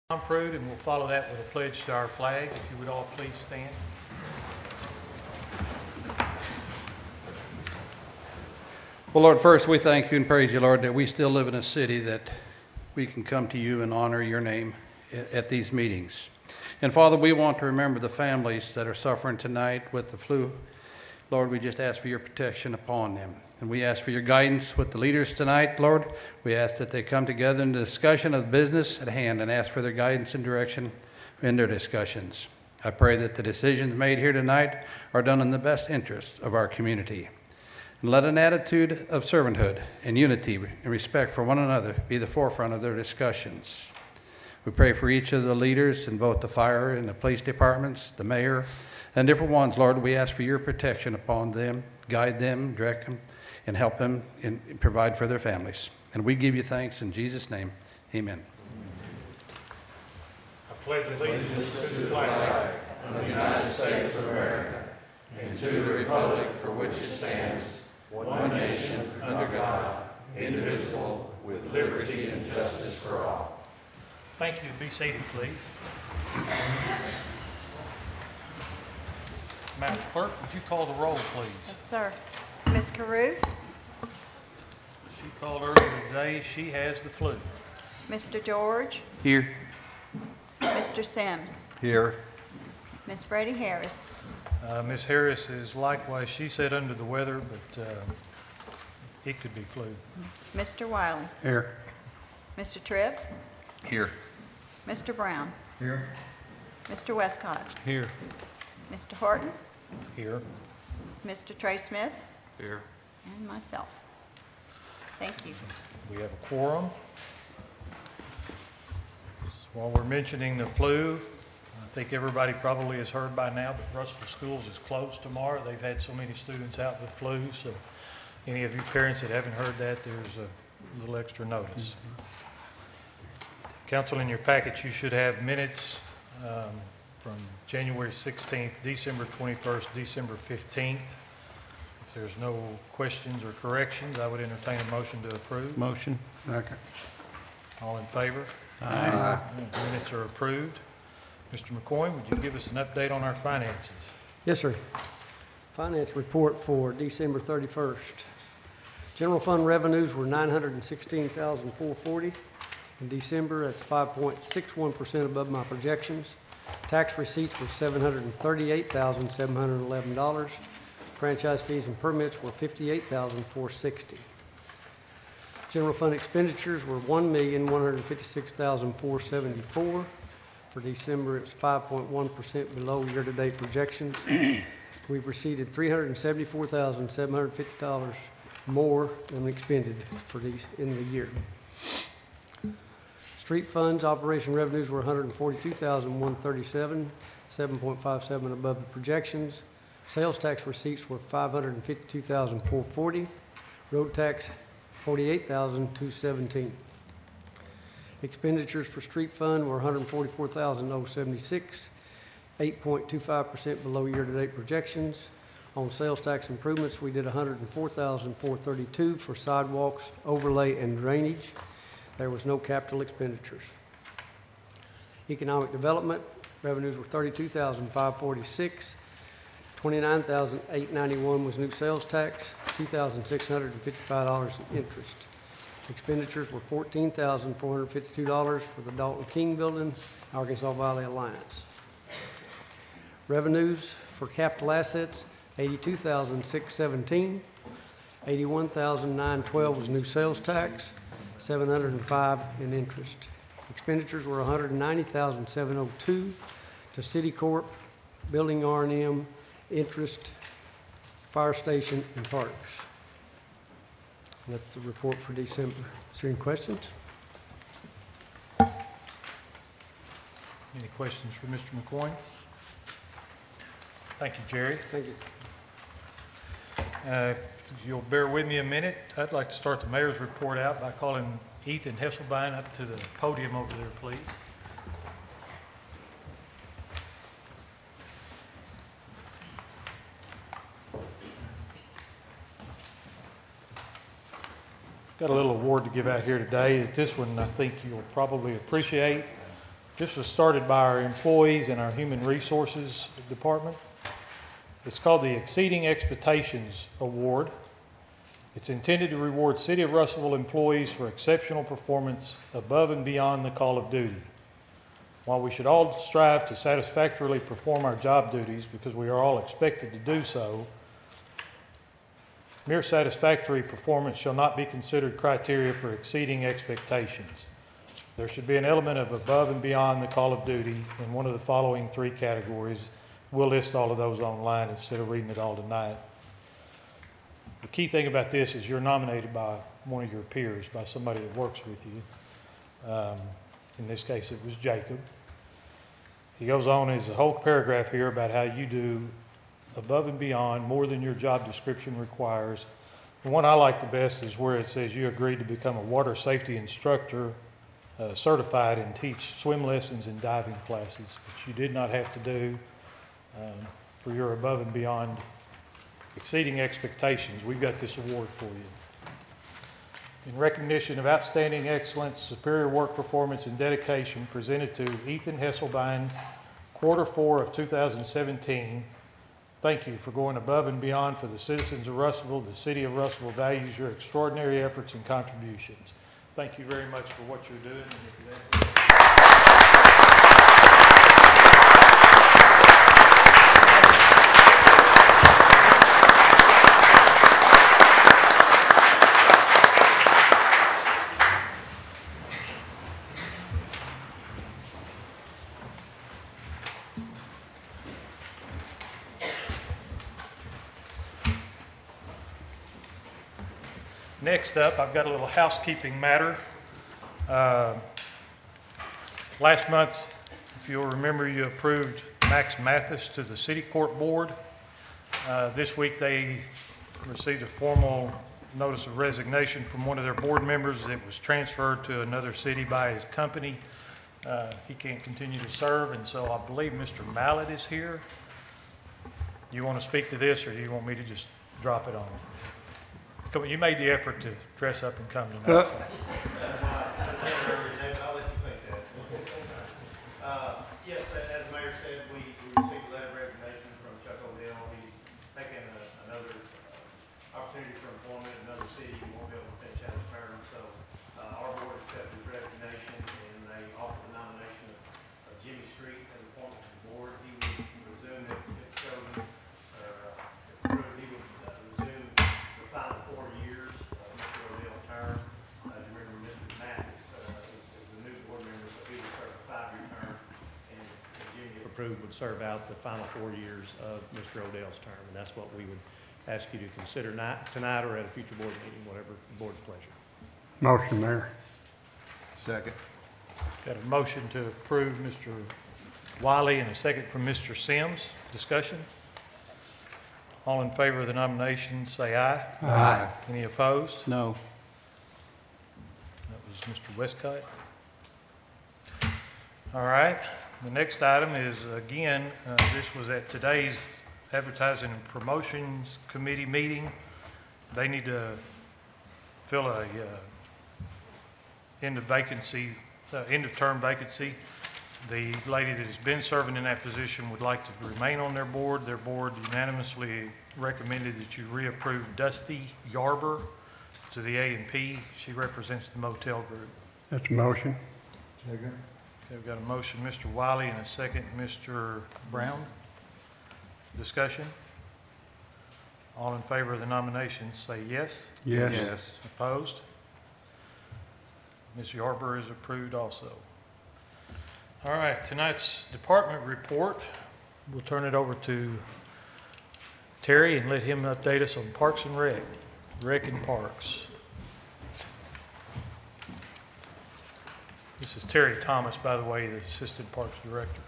Prude, and we'll follow that with a pledge to our flag. If you would all please stand. Well, Lord, first we thank you and praise you, Lord, that we still live in a city that we can come to you and honor your name at these meetings. And Father, we want to remember the families that are suffering tonight with the flu. Lord, we just ask for your protection upon them. And we ask for your guidance with the leaders tonight, Lord. We ask that they come together in the discussion of business at hand and ask for their guidance and direction in their discussions. I pray that the decisions made here tonight are done in the best interest of our community. And let an attitude of servanthood and unity and respect for one another be the forefront of their discussions. We pray for each of the leaders in both the fire and the police departments, the mayor, and different ones, Lord. We ask for your protection upon them, guide them, direct them, and help them and provide for their families. And we give you thanks in Jesus' name. Amen. I pledge allegiance to the flag of the United States of America and to the republic for which it stands, one nation, under God, indivisible, with liberty and justice for all. Thank you. Be seated, please. Madam Clerk, would you call the roll, please? Yes, sir. Ms. Caruth? She called earlier today. She has the flu. Mr. George? Here. Mr. Sims? Here. Ms. Brady Harris? Ms. Harris is likewise, she said under the weather, but it could be flu. Mr. Wiley? Here. Mr. Tripp? Here. Mr. Brown? Here. Mr. Westcott? Here. Mr. Horton? Here. Mr. Trey Smith? Here. And myself. Thank you. We have a quorum. While we're mentioning the flu, I think everybody probably has heard by now that Russellville Schools is closed tomorrow. They've had so many students out with flu, so any of you parents that haven't heard that, there's a little extra notice. Council, in your packet, you should have minutes from January 16th, December 21st, December 15th. If there's no questions or corrections, I would entertain a motion to approve. Motion. Second. All in favor? Aye. Minutes are approved. Mr. McCoy, would you give us an update on our finances? Yes, sir. Finance report for December 31st. General fund revenues were $916,440. In December, that's 5.61% above my projections. Tax receipts were $738,711. Franchise fees and permits were $58,460. General fund expenditures were $1,156,474. For December, it's 5.1% below year-to-date projections. We've received $374,750 more than expended for these in the year. Street funds operation revenues were $142,137, 7.57 above the projections. Sales tax receipts were $552,440. Road tax $48,217. Expenditures for street fund were $144,076, 8.25% below year-to-date projections. On sales tax improvements, we did $104,432 for sidewalks, overlay, and drainage. There was no capital expenditures. Economic development revenues were $32,546. $29,891 was new sales tax, $2,655 in interest. Expenditures were $14,452 for the Dalton King Building, Arkansas Valley Alliance. Revenues for capital assets, $82,617. $81,912 was new sales tax, $705 in interest. Expenditures were $190,702 to City Corp, Building R&M, interest, fire station, and parks. And that's the report for December. Is there any questions? Any questions for Mr. McCoy? Thank you, Jerry. Thank you. If you'll bear with me a minute, I'd like to start the mayor's report out by calling Ethan Hesselbein up to the podium over there, please. Got a little award to give out here today. This one I think you'll probably appreciate. This was started by our employees and our Human Resources Department. It's called the Exceeding Expectations Award. It's intended to reward City of Russellville employees for exceptional performance above and beyond the call of duty. While we should all strive to satisfactorily perform our job duties because we are all expected to do so, mere satisfactory performance shall not be considered criteria for exceeding expectations. There should be an element of above and beyond the call of duty in one of the following three categories. We'll list all of those online instead of reading it all tonight. The key thing about this is you're nominated by one of your peers, by somebody that works with you. In this case, it was Jacob. He goes on, there's a whole paragraph here about how you do above and beyond, more than your job description requires. The one I like the best is where it says you agreed to become a water safety instructor, certified, and teach swim lessons and diving classes, which you did not have to do for your above and beyond exceeding expectations. We've got this award for you. In recognition of outstanding excellence, superior work performance, and dedication presented to Ethan Hesselbein, Q4 of 2017. Thank you for going above and beyond for the citizens of Russellville. The City of Russellville values your extraordinary efforts and contributions. Thank you very much for what you're doing. Next up, I've got a little housekeeping matter. Last month, if you'll remember, you approved Max Mathis to the City Court Board. This week, they received a formal notice of resignation from one of their board members that was transferred to another city by his company. He can't continue to serve, and so I believe Mr. Mallett is here. You want to speak to this, or do you want me to just drop it on him? Come on, you made the effort to dress up and come tonight. So. Yes, as the mayor said, we received a letter of resignation from Chuck Odell. He's taking another opportunity for employment in another city. He won't be able to finish out his term. So our board accepted his resignation, and they offered the nomination of Jimmy Street as appointment to the board. He would resume if chosen, if approved, he would resume the final 4 years of Mr. Odell's term. As you remember, Mr. Mathis is the new board member, so he would serve a 5-year term. Approved would serve out the final 4 years of Mr. Odell's term, and that's what we would ask you to consider tonight or at a future board meeting, whatever the board's pleasure. Motion, Mayor. Second. Got a motion to approve Mr. Wiley and a second from Mr. Sims. Discussion? All in favor of the nomination, say aye. Aye. Any opposed? No. That was Mr. Westcott. All right. The next item is, again, this was at today's Advertising and Promotions Committee meeting. They need to fill a end of term vacancy. The lady that has been serving in that position would like to remain on their board. Their board unanimously recommended that you reapprove Dusty Yarber to the A&P. She represents the motel group. That's a motion. Second. Okay, we've got a motion, Mr. Wiley, and a second, Mr. Brown. Discussion? All in favor of the nomination, say yes. Yes. Yes. Opposed? Ms. Yarber is approved also. All right, tonight's department report, we'll turn it over to Terry and let him update us on Parks and Rec and Parks. This is Terry Thomas, by the way, the Assistant Parks Director.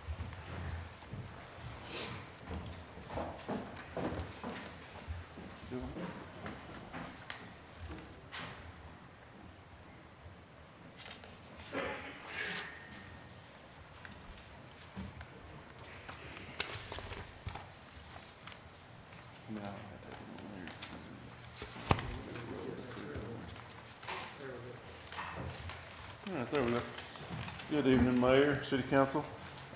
Good evening, Mayor, City Council.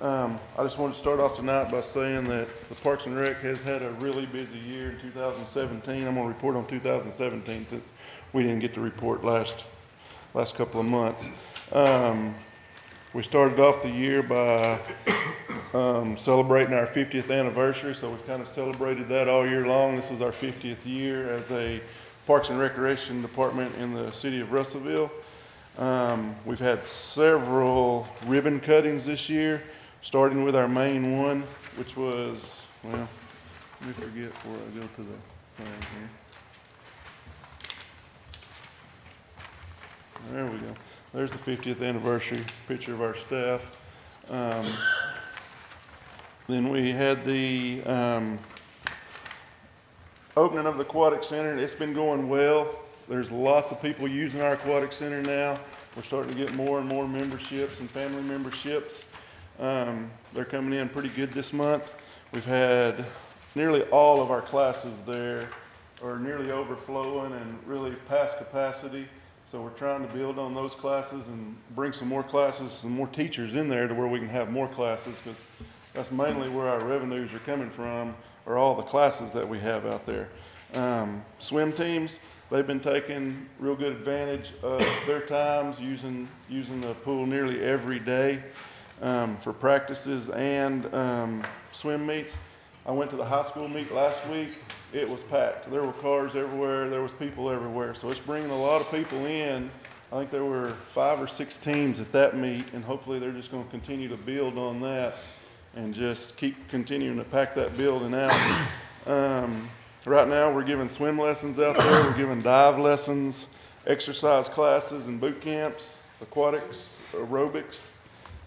I just wanted to start off tonight by saying that the Parks and Rec has had a really busy year in 2017. I'm going to report on 2017 since we didn't get to report last couple of months. We started off the year by celebrating our 50th anniversary, so we've kind of celebrated that all year long. This was our 50th year as a Parks and Recreation Department in the city of Russellville. We've had several ribbon cuttings this year, starting with our main one, which was, well, let me forget before I go to the thing here. There we go. There's the 50th anniversary picture of our staff. Then we had the opening of the Aquatic Center. It's been going well. There's lots of people using our Aquatic Center now. We're starting to get more and more memberships and family memberships. They're coming in pretty good this month. We've had nearly all of our classes there are nearly overflowing and really past capacity. So we're trying to build on those classes and bring some more classes, some more teachers in there to where we can have more classes, because that's mainly where our revenues are coming from, are all the classes that we have out there. Swim teams, they've been taking real good advantage of their times, using the pool nearly every day for practices and swim meets. I went to the high school meet last week. It was packed. There were cars everywhere. There was people everywhere. So it's bringing a lot of people in. I think there were 5 or 6 teams at that meet, and hopefully they're just going to continue to build on that and just keep continuing to pack that building out. Right now we're giving swim lessons out there. We're giving dive lessons, exercise classes and boot camps, aquatics, aerobics,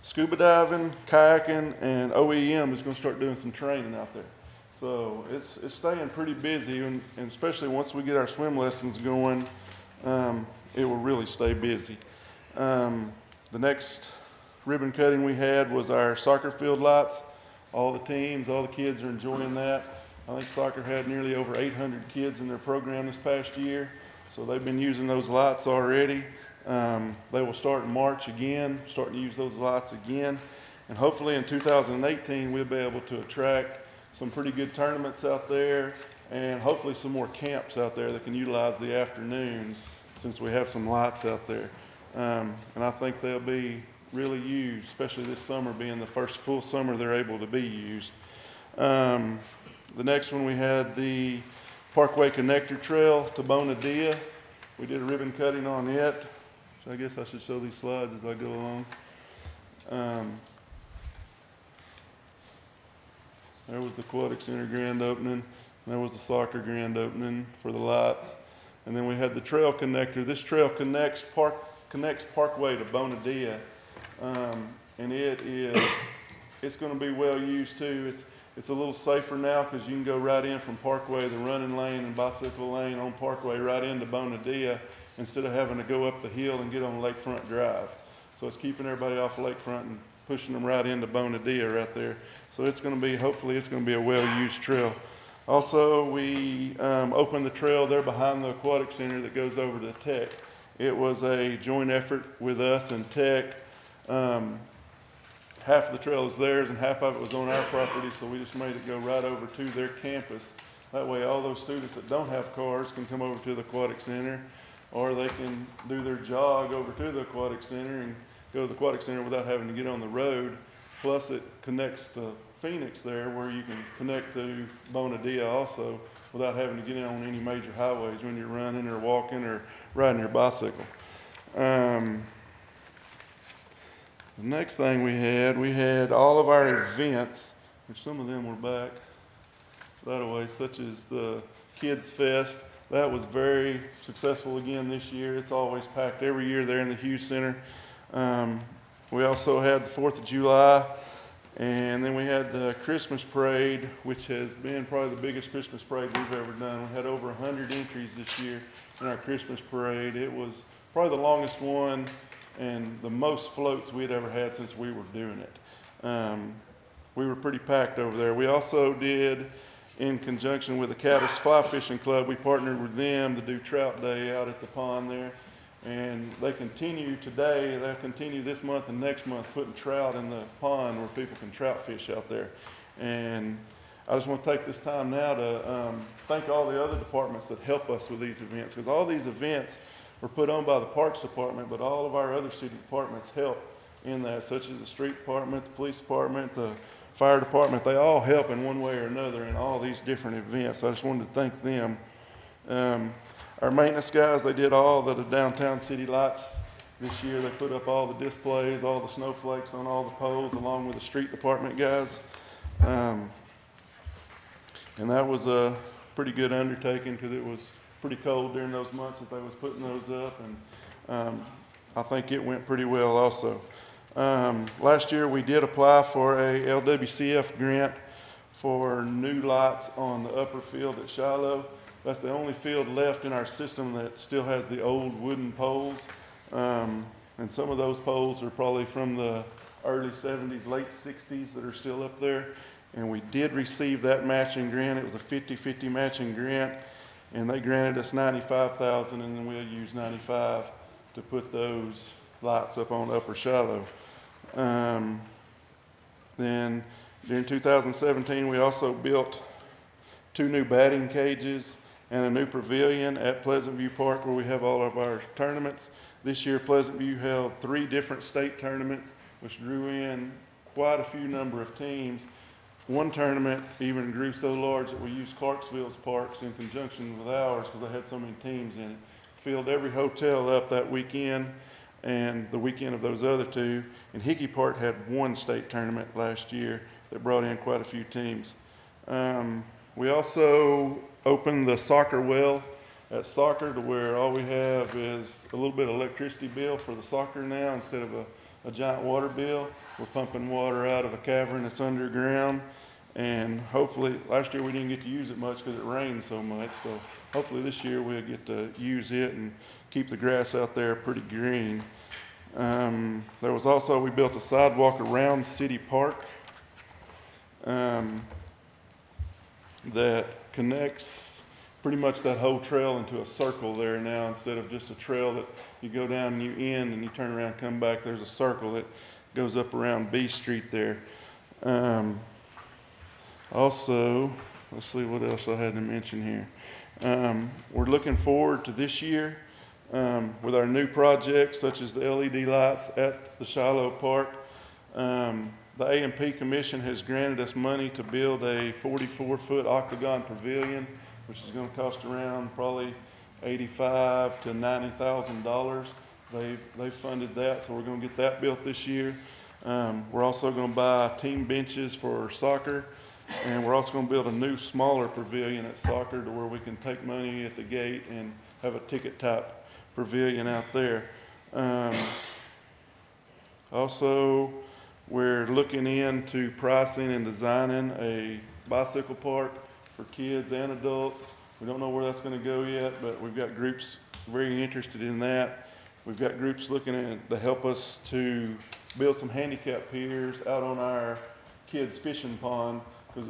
scuba diving, kayaking, and OEM is going to start doing some training out there. So it's staying pretty busy, and especially once we get our swim lessons going, it will really stay busy. The next ribbon cutting we had was our soccer field lights. All the teams, all the kids are enjoying that. I think soccer had nearly over 800 kids in their program this past year, so they've been using those lights already. They will start in March again, starting to use those lights again. And hopefully in 2018, we'll be able to attract some pretty good tournaments out there, and hopefully some more camps out there that can utilize the afternoons, since we have some lights out there. And I think they'll be really used, especially this summer being the first full summer they're able to be used. The next one, we had the Parkway Connector Trail to Bonadilla. We did a ribbon cutting on it. So I guess I should show these slides as I go along. There was the Aquatic Center grand opening. There was the soccer grand opening for the lights. And then we had the trail connector. This trail connects Parkway to Bonadilla. And it's going to be well used too. It's a little safer now because you can go right in from Parkway, the running lane and bicycle lane on Parkway, right into Bonadilla, instead of having to go up the hill and get on Lakefront Drive. So it's keeping everybody off Lakefront and pushing them right into Bonadilla right there. So it's going to be, hopefully it's going to be a well-used trail. Also, we opened the trail there behind the Aquatic Center that goes over to Tech. It was a joint effort with us and Tech. Half of the trail is theirs and half of it was on our property, so we just made it go right over to their campus. That way all those students that don't have cars can come over to the Aquatic Center, or they can do their jog over to the Aquatic Center and go to the Aquatic Center without having to get on the road. Plus it connects to Phoenix there, where you can connect to Bonadilla also without having to get in on any major highways when you're running or walking or riding your bicycle. The next thing we had all of our events, which some of them were back that way, such as the Kids Fest. That was very successful again this year. It's always packed every year there in the Hughes Center. We also had the 4th of July, and then we had the Christmas Parade, which has been probably the biggest Christmas parade we've ever done. We had over 100 entries this year in our Christmas Parade. It was probably the longest one and the most floats we'd ever had since we were doing it. We were pretty packed over there. We also did, in conjunction with the Caddis Fly Fishing Club, we partnered with them to do Trout Day out at the pond there. And they continue today, they'll continue this month and next month putting trout in the pond where people can trout fish out there. And I just want to take this time now to thank all the other departments that help us with these events, because all these events were put on by the Parks Department, but all of our other city departments help in that, such as the street department, the police department, the fire department. They all help in one way or another in all these different events. So I just wanted to thank them. Our maintenance guys, they did all the downtown city lights this year. They put up all the displays, all the snowflakes on all the poles, along with the street department guys. And that was a pretty good undertaking because it was pretty cold during those months that they was putting those up. And I think it went pretty well also. Last year we did apply for a LWCF grant for new lights on the upper field at Shiloh. That's the only field left in our system that still has the old wooden poles. And some of those poles are probably from the early 70s, late 60s that are still up there. And we did receive that matching grant. It was a 50-50 matching grant. And they granted us $95,000, and then we'll use $95,000 to put those lights up on Upper Shiloh. Then during 2017, we also built 2 new batting cages and a new pavilion at Pleasant View Park where we have all of our tournaments. This year, Pleasant View held 3 different state tournaments, which drew in quite a few number of teams. One tournament even grew so large that we used Clarksville's parks in conjunction with ours because they had so many teams in it. Filled every hotel up that weekend and the weekend of those other 2. And Hickey Park had 1 state tournament last year that brought in quite a few teams. We also opened the soccer well at soccer to where all we have is a little bit of electricity bill for the soccer now instead of a giant water bill. We're pumping water out of a cavern that's underground, and hopefully, last year we didn't get to use it much because it rained so much, so hopefully this year we'll get to use it and keep the grass out there pretty green. There was also, we built a sidewalk around City Park that connects pretty much that whole trail into a circle there now instead of just a trail that you go down and you end and you turn around and come back. There's a circle that goes up around B Street there. Also, let's see what else I had to mention here. We're looking forward to this year with our new projects such as the LED lights at the Shiloh Park. The A&P Commission has granted us money to build a 44-foot octagon pavilion, which is going to cost around probably $85,000 to $90,000. They've funded that, so we're going to get that built this year. We're also going to buy team benches for soccer, and we're also going to build a new smaller pavilion at soccer to where we can take money at the gate and have a ticket type pavilion out there. Also, we're looking into pricing and designing a bicycle park for kids and adults. We don't know where that's going to go yet, but we've got groups very interested in that. We've got groups looking at to help us to build some handicap piers out on our kids' fishing pond because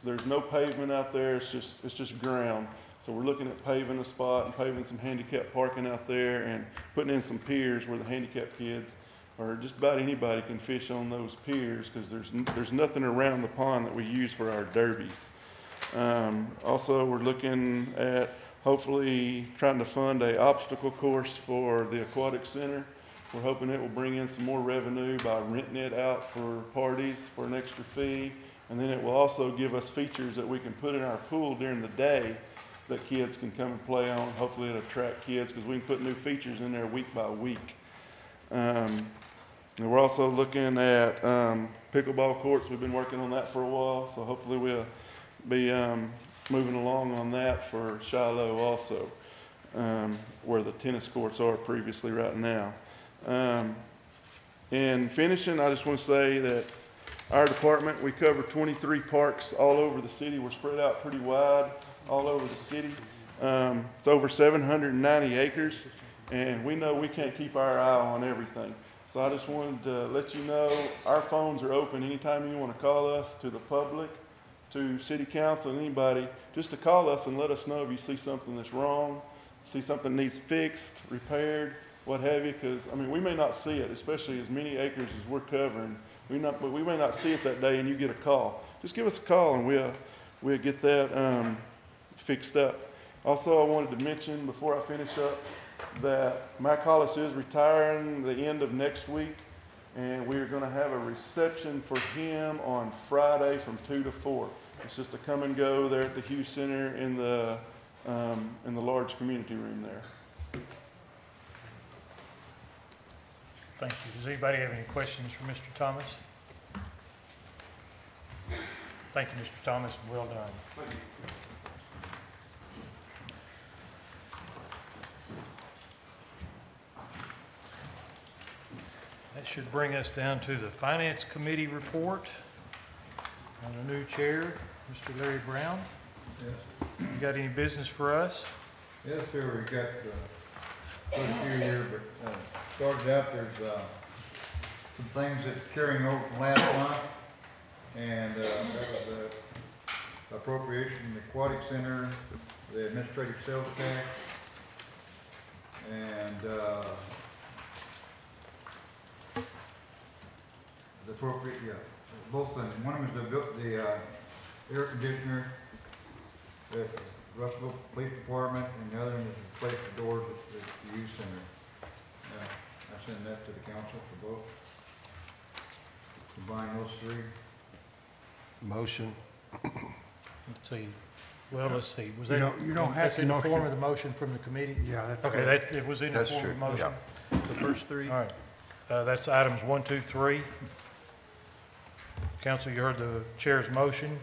there's no pavement out there. It's just ground. So we're looking at paving a spot and paving some handicap parking out there and putting in some piers where the handicapped kids or just about anybody can fish on those piers because there's nothing around the pond that we use for our derbies. Also, we're looking at hopefully trying to fund a obstacle course for the aquatic center. We're hoping it will bring in some more revenue by renting it out for parties for an extra fee. And then it will also give us features that we can put in our pool during the day that kids can come and play on. Hopefully it'll attract kids because we can put new features in there week by week. And we're also looking at pickleball courts. We've been working on that for a while, so hopefully we'll be moving along on that for Shiloh also, where the tennis courts are previously right now. In finishing, I just want to say that our department, we cover 23 parks all over the city. We're spread out pretty wide all over the city. It's over 790 acres, and we know we can't keep our eye on everything. So I just wanted to let you know our phones are open anytime you want to call us, to the public, to city council, anybody, just to call us and let us know if you see something that's wrong, see something needs fixed, repaired. what have you, because, I mean, we may not see it, especially as many acres as we're covering. We may not see it that day and you get a call. Just give us a call and we'll get that fixed up. Also, I wanted to mention before I finish up that Mike Hollis is retiring the end of next week, and we're going to have a reception for him on Friday from 2 to 4. It's just a come and go there at the Hughes Center in the large community room there. Thank you. Does anybody have any questions for Mr. Thomas? Thank you, Mr. Thomas, and well done. That should bring us down to the Finance Committee report. On a new chair, Mr. Larry Brown. Yes, You got any business for us? yes, sir, we got quite a few here, but started out, there's some things that's carrying over from last month, and that was appropriation in the Aquatic Center, the administrative sales tax, and the appropriate, yeah, both things. One of them is the air conditioner at Russellville Police Department, and the other one is replace the doors at the youth center. I send that to the council for both. Combine those three. Motion. Let's see. Well, let's see. Was You that? don't have that's to in the motion. form of the motion from the committee? Yeah, that's Okay, correct. that, it was in the That's form of the true, motion? The first three? All right. That's items 1, 2, 3. Council, you heard the chair's motion.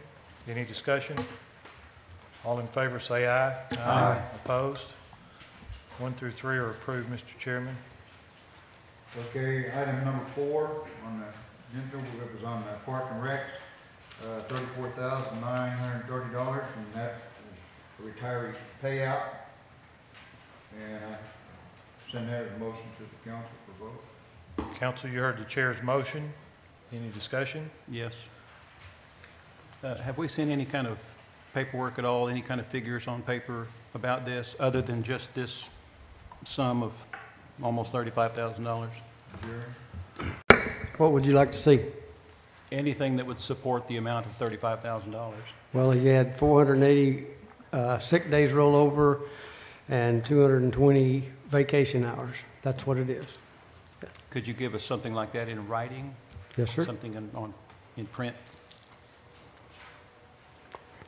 Any discussion? All in favor, say aye. Aye. Opposed? 1 through 3 are approved, Mr. Chairman. Okay, item number 4 on the agenda, it was on the Park and Recs, $34,930, and that is a retiree payout. And I send that as a motion to the council for vote. Council, you heard the chair's motion. Any discussion? Yes. Have we seen any kind of paperwork at all, any kind of figures on paper about this, other than just this sum of almost $35,000? What would you like to see? Anything that would support the amount of $35,000? Well, he had 480 sick days rollover and 220 vacation hours. That's what it is. Could you give us something like that in writing? Yes, sir. Something in print?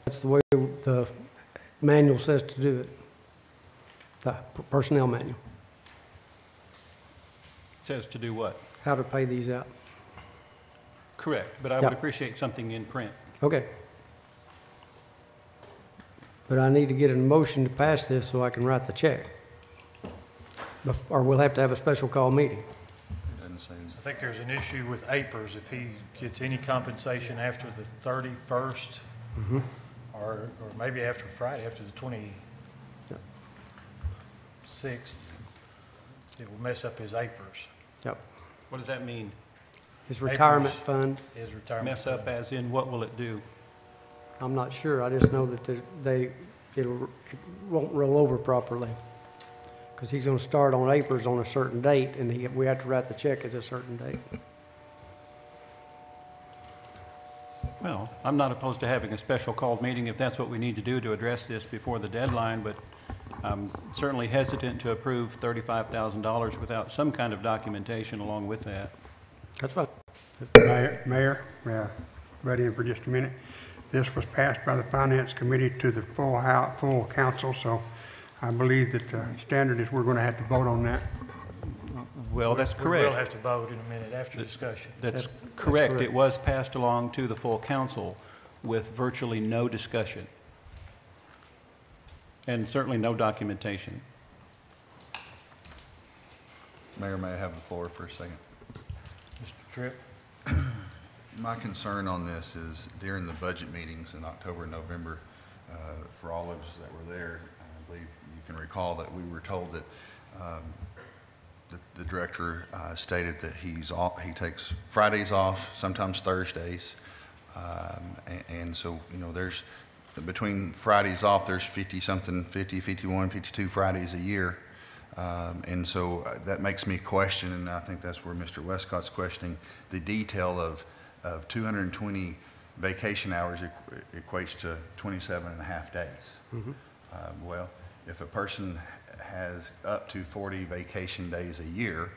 That's the way the manual says to do it, the personnel manual, It says to do what? how to pay these out. Correct, but I Yeah. would appreciate something in print. Okay. But I need to get a motion to pass this so I can write the check. Or we'll have to have a special call meeting. I think there's an issue with APRS. If he gets any compensation after the 31st, or maybe after Friday, after the 26th, it will mess up his APRS, Yep. What does that mean? His retirement fund, his retirement. Mess up fund. as in, what will it do? I'm not sure. I just know that it won't roll over properly. Because he's going to start on APRS on a certain date, and we have to write the check as a certain date. Well, I'm not opposed to having a special called meeting if that's what we need to do to address this before the deadline, but I'm certainly hesitant to approve $35,000 without some kind of documentation along with that. That's fine. Mayor, butt in for just a minute. This was passed by the Finance Committee to the full council, so I believe that the standard is we're going to have to vote on that. Well, that's We will correct. have to vote in a minute after discussion. That's That's correct. correct. It was passed along to the full council with virtually no discussion and certainly no documentation. Mayor, may I have the floor for a second? Mr. Tripp? My concern on this is during the budget meetings in October and November, for all of us that were there, I believe you can recall that we were told that the director stated that he takes Fridays off, sometimes Thursdays. And so, there's, between Fridays off, there's 50-something, 50, 51, 52 Fridays a year. And so that makes me question, and I think that's where Mr. Westcott's questioning, the detail of 220 vacation hours equates to 27 and a half days. Well, if a person has up to 40 vacation days a year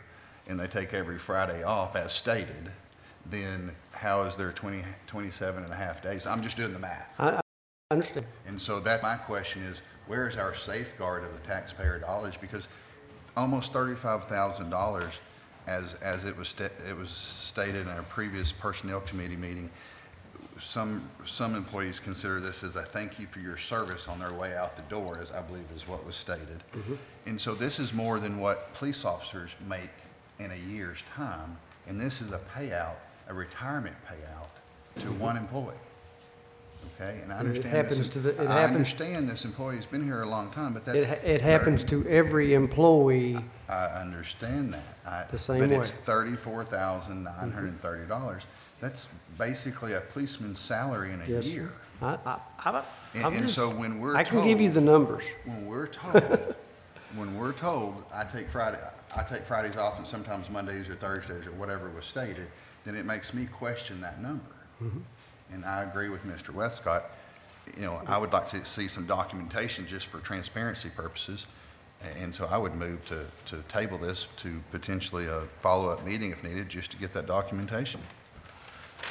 and they take every Friday off as stated, then how is there 27 and a half days? I'm just doing the math. I understand. And so that my question is, where is our safeguard of the taxpayer dollars? Because almost $35,000, as it was stated in a previous personnel committee meeting, some employees consider this as a thank you for your service on their way out the door, as I believe is what was stated. And so this is more than what police officers make in a year's time, and this is a payout, a retirement payout to one employee. Okay, and I understand I understand this employee's been here a long time, but that's It happens to every employee. I understand that. The same but way. it's $34,930. That's basically a policeman's salary in a Yes, year. sir. And so when we're I can give you the numbers. When we're told, I take Fridays off and sometimes Mondays or Thursdays or whatever was stated, then it makes me question that number. And I agree with Mr. Westcott. You know, I would like to see some documentation just for transparency purposes. And so I would move to table this to potentially a follow-up meeting if needed, just to get that documentation.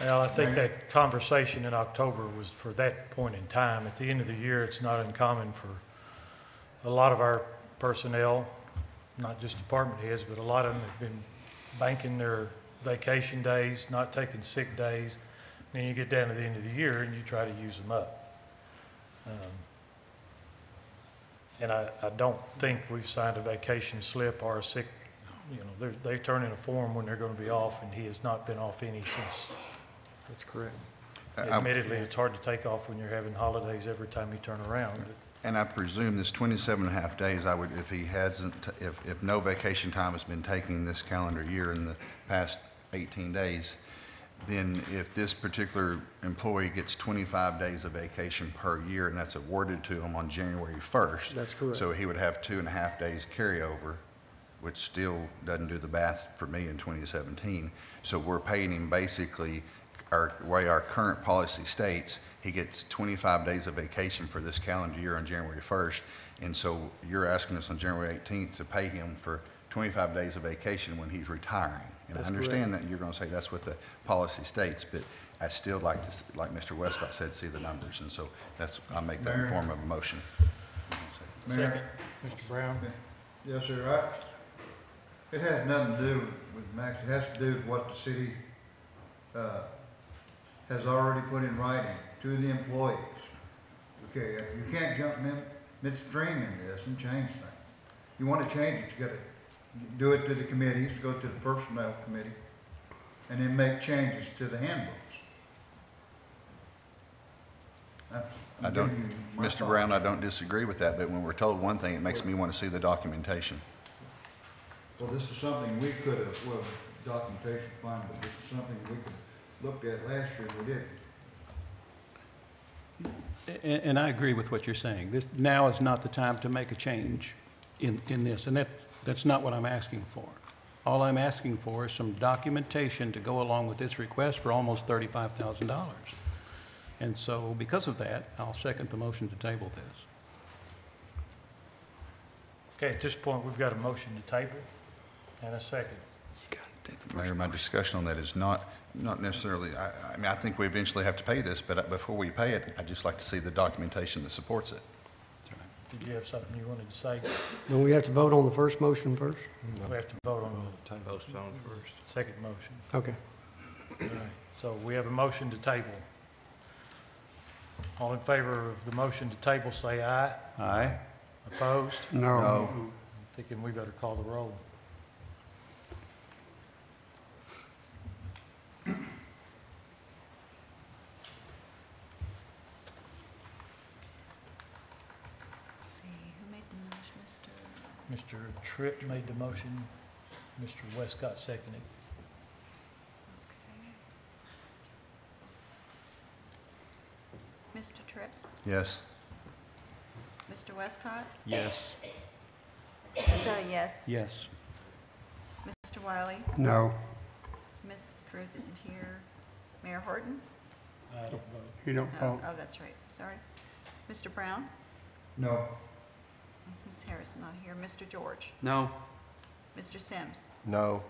Well, I think that conversation in October was for that point in time. At the end of the year, it's not uncommon for a lot of our personnel, not just department heads, but a lot of them have been banking their vacation days, not taking sick days. Then you get down to the end of the year and you try to use them up. And I don't think we've signed a vacation slip or a sick, you know, they turn in a form when they're going to be off, and he has not been off any since. That's correct. Admittedly, it's hard to take off when you're having holidays every time you turn around. But And I presume this 27 and a half days, if he hasn't, if no vacation time has been taken this calendar year in the past 18 days, then if this particular employee gets 25 days of vacation per year, and that's awarded to him on January 1st. That's correct. So he would have 2.5 days carryover, which still doesn't do the math for me in 2017. So we're paying him basically, our way our current policy states, he gets 25 days of vacation for this calendar year on January 1st. And so you're asking us on January 18th to pay him for 25 days of vacation when he's retiring. And I understand that you're going to say that's what the policy states, but I still like to, like Mr. Westcott said, see the numbers. And so I'll make that in form of a motion. Second. Mr. Brown? Yes, sir. It has nothing to do with Max. It has to do with what the city has already put in writing to the employees. Okay, you can't jump midstream in this and change things. You want to change it, you got to do it to the committees, go to the personnel committee, and then make changes to the handbooks. I don't, Mr. Brown, I don't disagree with that, but when we're told one thing, it makes me want to see the documentation. Well, this is something we could have, well, documentation fine, but this is something we could looked at last year, we didn't. And I agree with what you're saying. This, now is not the time to make a change in this, and that's not what I'm asking for. All I'm asking for is some documentation to go along with this request for almost $35,000. And so because of that, I'll second the motion to table this. okay, at this point, we've got a motion to table and a second. Mayor, my discussion on that is not necessarily, I mean, I think we eventually have to pay this, but before we pay it, I'd just like to see the documentation that supports it. Did you have something you wanted to say? Don't we have to vote on the first motion first? We have to vote on the Postpone first. second motion. Okay. All right, so we have a motion to table. All in favor of the motion to table, say aye. Aye. Opposed? No. Thinking we better call the roll. Let's see, who made the motion, Mr. Tripp made the motion. Mr. Westcott seconded. Mr. Tripp, Yes? Mr. Westcott, Yes. Is that a yes? Yes. Mr. Wiley? No. Ms. Carruth isn't here. Mayor Horton? I don't vote. You don't Oh, vote. oh, that's right, sorry. Mr. Brown? No. Ms. Harrison not here. Mr. George? No. Mr. Sims? No.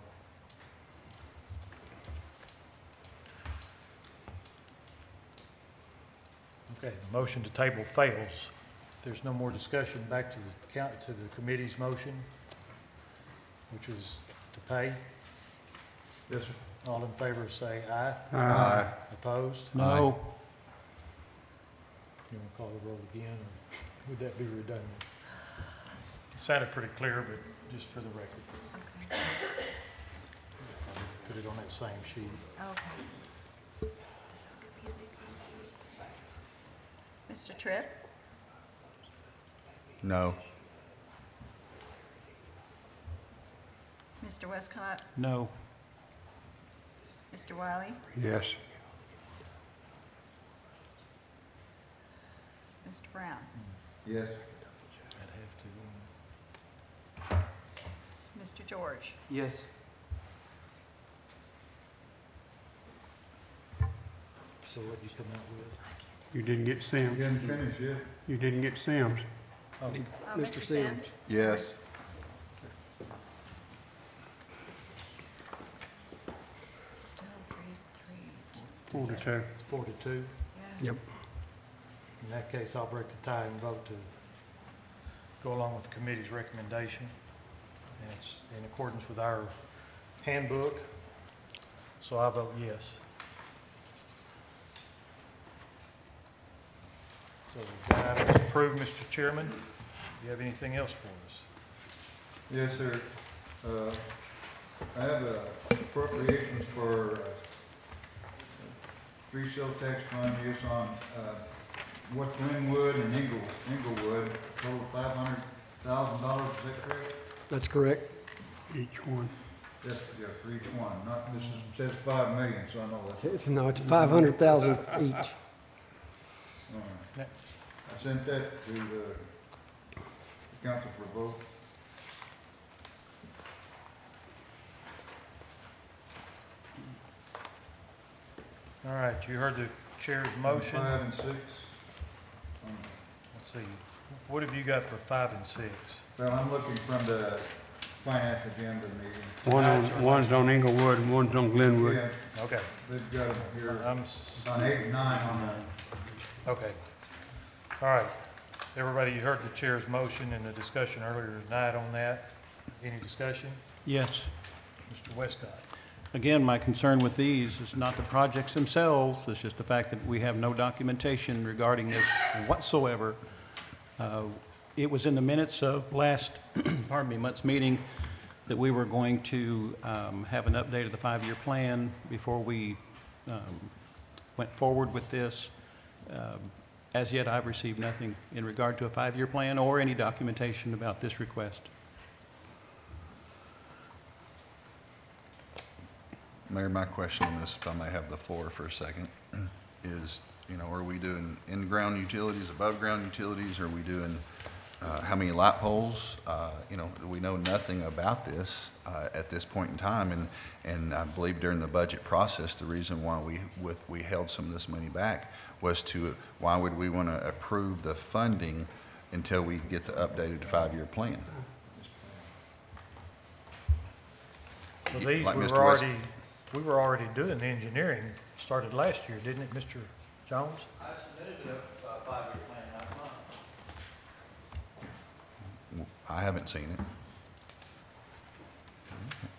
Okay, the motion to table fails. If there's no more discussion, back to the committee's motion, which is to pay. Yes, sir. All in favor say aye. Aye. Opposed? No. You want to call the roll again, or would that be redundant? It sounded pretty clear, but just for the record, Okay. put it on that same sheet. Okay. This is confusing. Mr. Tripp? No. Mr. Westcott? No. Mr. Wiley? Yes. Mr. Brown? Yes. I'd have to, Mr. George? Yes. so what you come out with? You didn't get You Sims. didn't finish yet? You didn't get Sims. Oh, Mr. Sims? Yes. Still 3-3. 4-2. it's 4-2. Yeah. Yep. In that case, I'll break the tie and vote to go along with the committee's recommendation. And it's in accordance with our handbook, so I vote yes. So the item is approved, Mr. Chairman. Do you have anything else for us? Yes, sir. I have appropriations for street sales tax fund use on West Glenwood and Inglewood, total $500,000, is that correct? That's correct. Each one. Yes, yeah, for each one, not, this is, says 5 million, so I know that's. No, it's 500,000 each. All right. Yeah. I sent that to the council for vote. All right, you heard the chair's motion. 5 and 6. Let's see, what have you got for 5 and 6? Well, I'm looking from the finance agenda meeting. One's on Inglewood and one's on Glenwood. Yeah, Okay. they've got them here on 8 and 9 on the. Okay. All right. Everybody, you heard the chair's motion and the discussion earlier tonight on that. Any discussion? Yes. Mr. Westcott? Again, my concern with these is not the projects themselves, it's just the fact that we have no documentation regarding this whatsoever. It was in the minutes of last, month's meeting that we were going to have an update of the 5-year plan before we went forward with this. As yet, I've received nothing in regard to a 5-year plan or any documentation about this request. Mayor, my question on this, if I may have the floor for a second, is, are we doing in-ground utilities, above-ground utilities? Are we doing, how many light poles? We know nothing about this at this point in time, and I believe during the budget process, the reason why we held some of this money back was why would we want to approve the funding until we get the updated 5-year plan? Well, these, Like we Mr. West- were already doing the engineering, started last year, didn't it, Mr. Jones? I submitted a 5-year plan last month. I haven't seen it.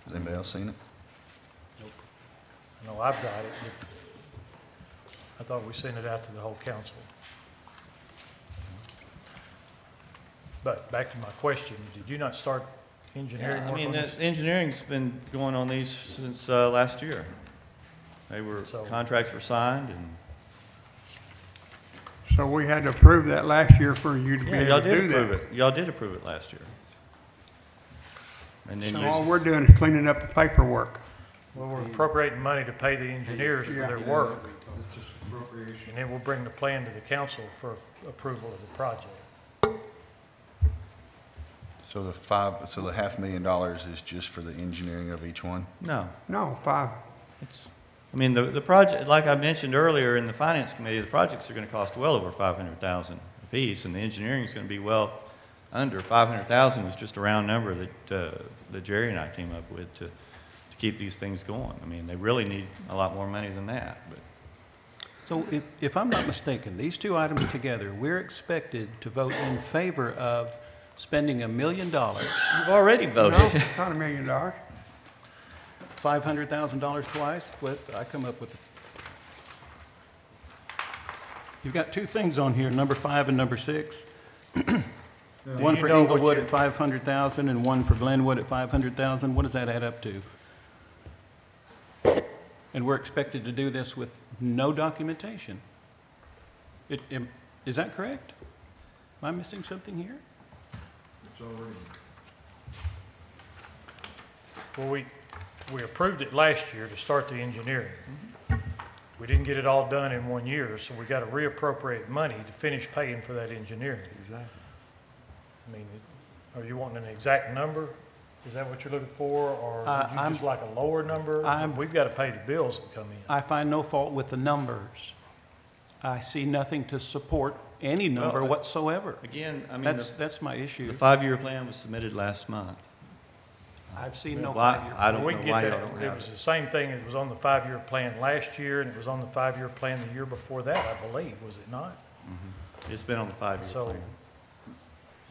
Has anybody else seen it? I know I've got it, but I thought we sent it out to the whole council. But back to my question, did you not start engineering Yeah, I work mean, on the this? engineering's been going on these since last year. So- Contracts were signed and. So we had to approve that last year for you to be Yeah, able y'all to did do approve that. it. Y'all did approve it last year. And then So you, all we're doing is cleaning up the paperwork. Well, we're appropriating money to pay the engineers for their work, It's just appropriation. and then we'll bring the plan to the council for approval of the project. So the $500,000 is just for the engineering of each one? No. No, 5, I mean, the project, like I mentioned earlier in the finance committee, the projects are going to cost well over $500,000 apiece, and the engineering is going to be well under. $500,000 was just a round number that Jerry and I came up with to keep these things going. I mean, they really need a lot more money than that. But So if I'm not mistaken, these two items together, we're expected to vote in favor of spending $1 million, you've already voted. no, not $1 million. $500,000 twice? What, I come up with, you've got two things on here, number 5 and number 6. One you for know what Inglewood you- at 500,000 and one for Glenwood at 500,000. What does that add up to? And we're expected to do this with no documentation. Is that correct? Am I missing something here? It's already, Well, we approved it last year to start the engineering. We didn't get it all done in 1 year, so we got to reappropriate money to finish paying for that engineering. Exactly. I mean, are you wanting an exact number? Is that what you're looking for, or would you just like a lower number? We've got to pay the bills that come in. I find no fault with the numbers. I see nothing to support any number Well, whatsoever. Again, I mean, That's my the issue. 5-year plan was submitted last month. I've seen no Well, 5-year. I don't know We can why get y'all that. don't It have was it. the same thing, it was on the 5-year plan last year, and it was on the 5-year plan the year before that, I believe, was it not? It's been on the 5-year So, plan.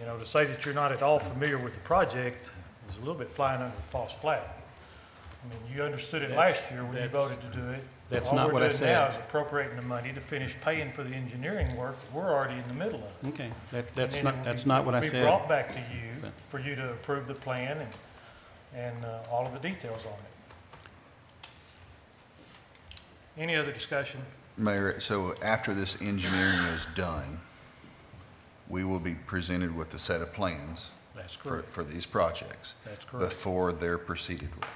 you know, to say that you're not at all familiar with the project is a little bit flying under a false flag. I mean, you understood it last year when you voted to do it. That's not what I All we're doing now said. is appropriating the money to finish paying for the engineering work that we're already in the middle of. Okay, And that's then not, it would that's be- not what I It would be said. brought back to you But- for you to approve the plan and all of the details on it. Any other discussion? Mayor, so after this engineering is done, we will be presented with a set of plans That's for, correct. for these projects That's correct. before they're proceeded with.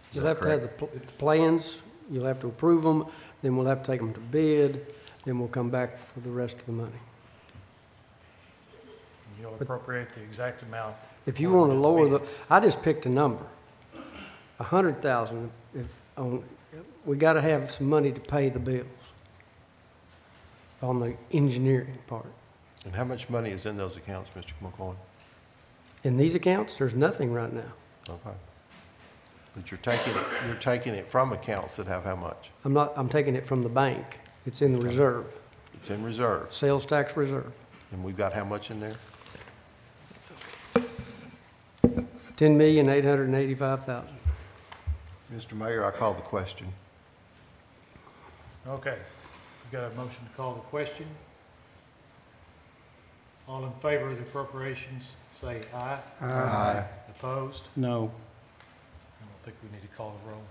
Is You'll that have to have the plans, you'll have to approve them, then we'll have to take them to bid, then we'll come back for the rest of the money. You'll appropriate the exact amount. If you want to lower the, I just picked a number, 100,000. We got to have some money to pay the bills on the engineering part. And how much money is in those accounts, Mr. McCoy? In these accounts, there's nothing right now. Okay. But you're taking it from accounts that have how much? I'm taking it from the bank. It's in the reserve, It's in reserve. sales tax reserve. And we've got how much in there? $10,885,000. Mr. Mayor, I call the question. Okay. You got a motion to call the question? All in favor of the appropriations, say aye. Aye. Opposed? No. I don't think we need to call the roll.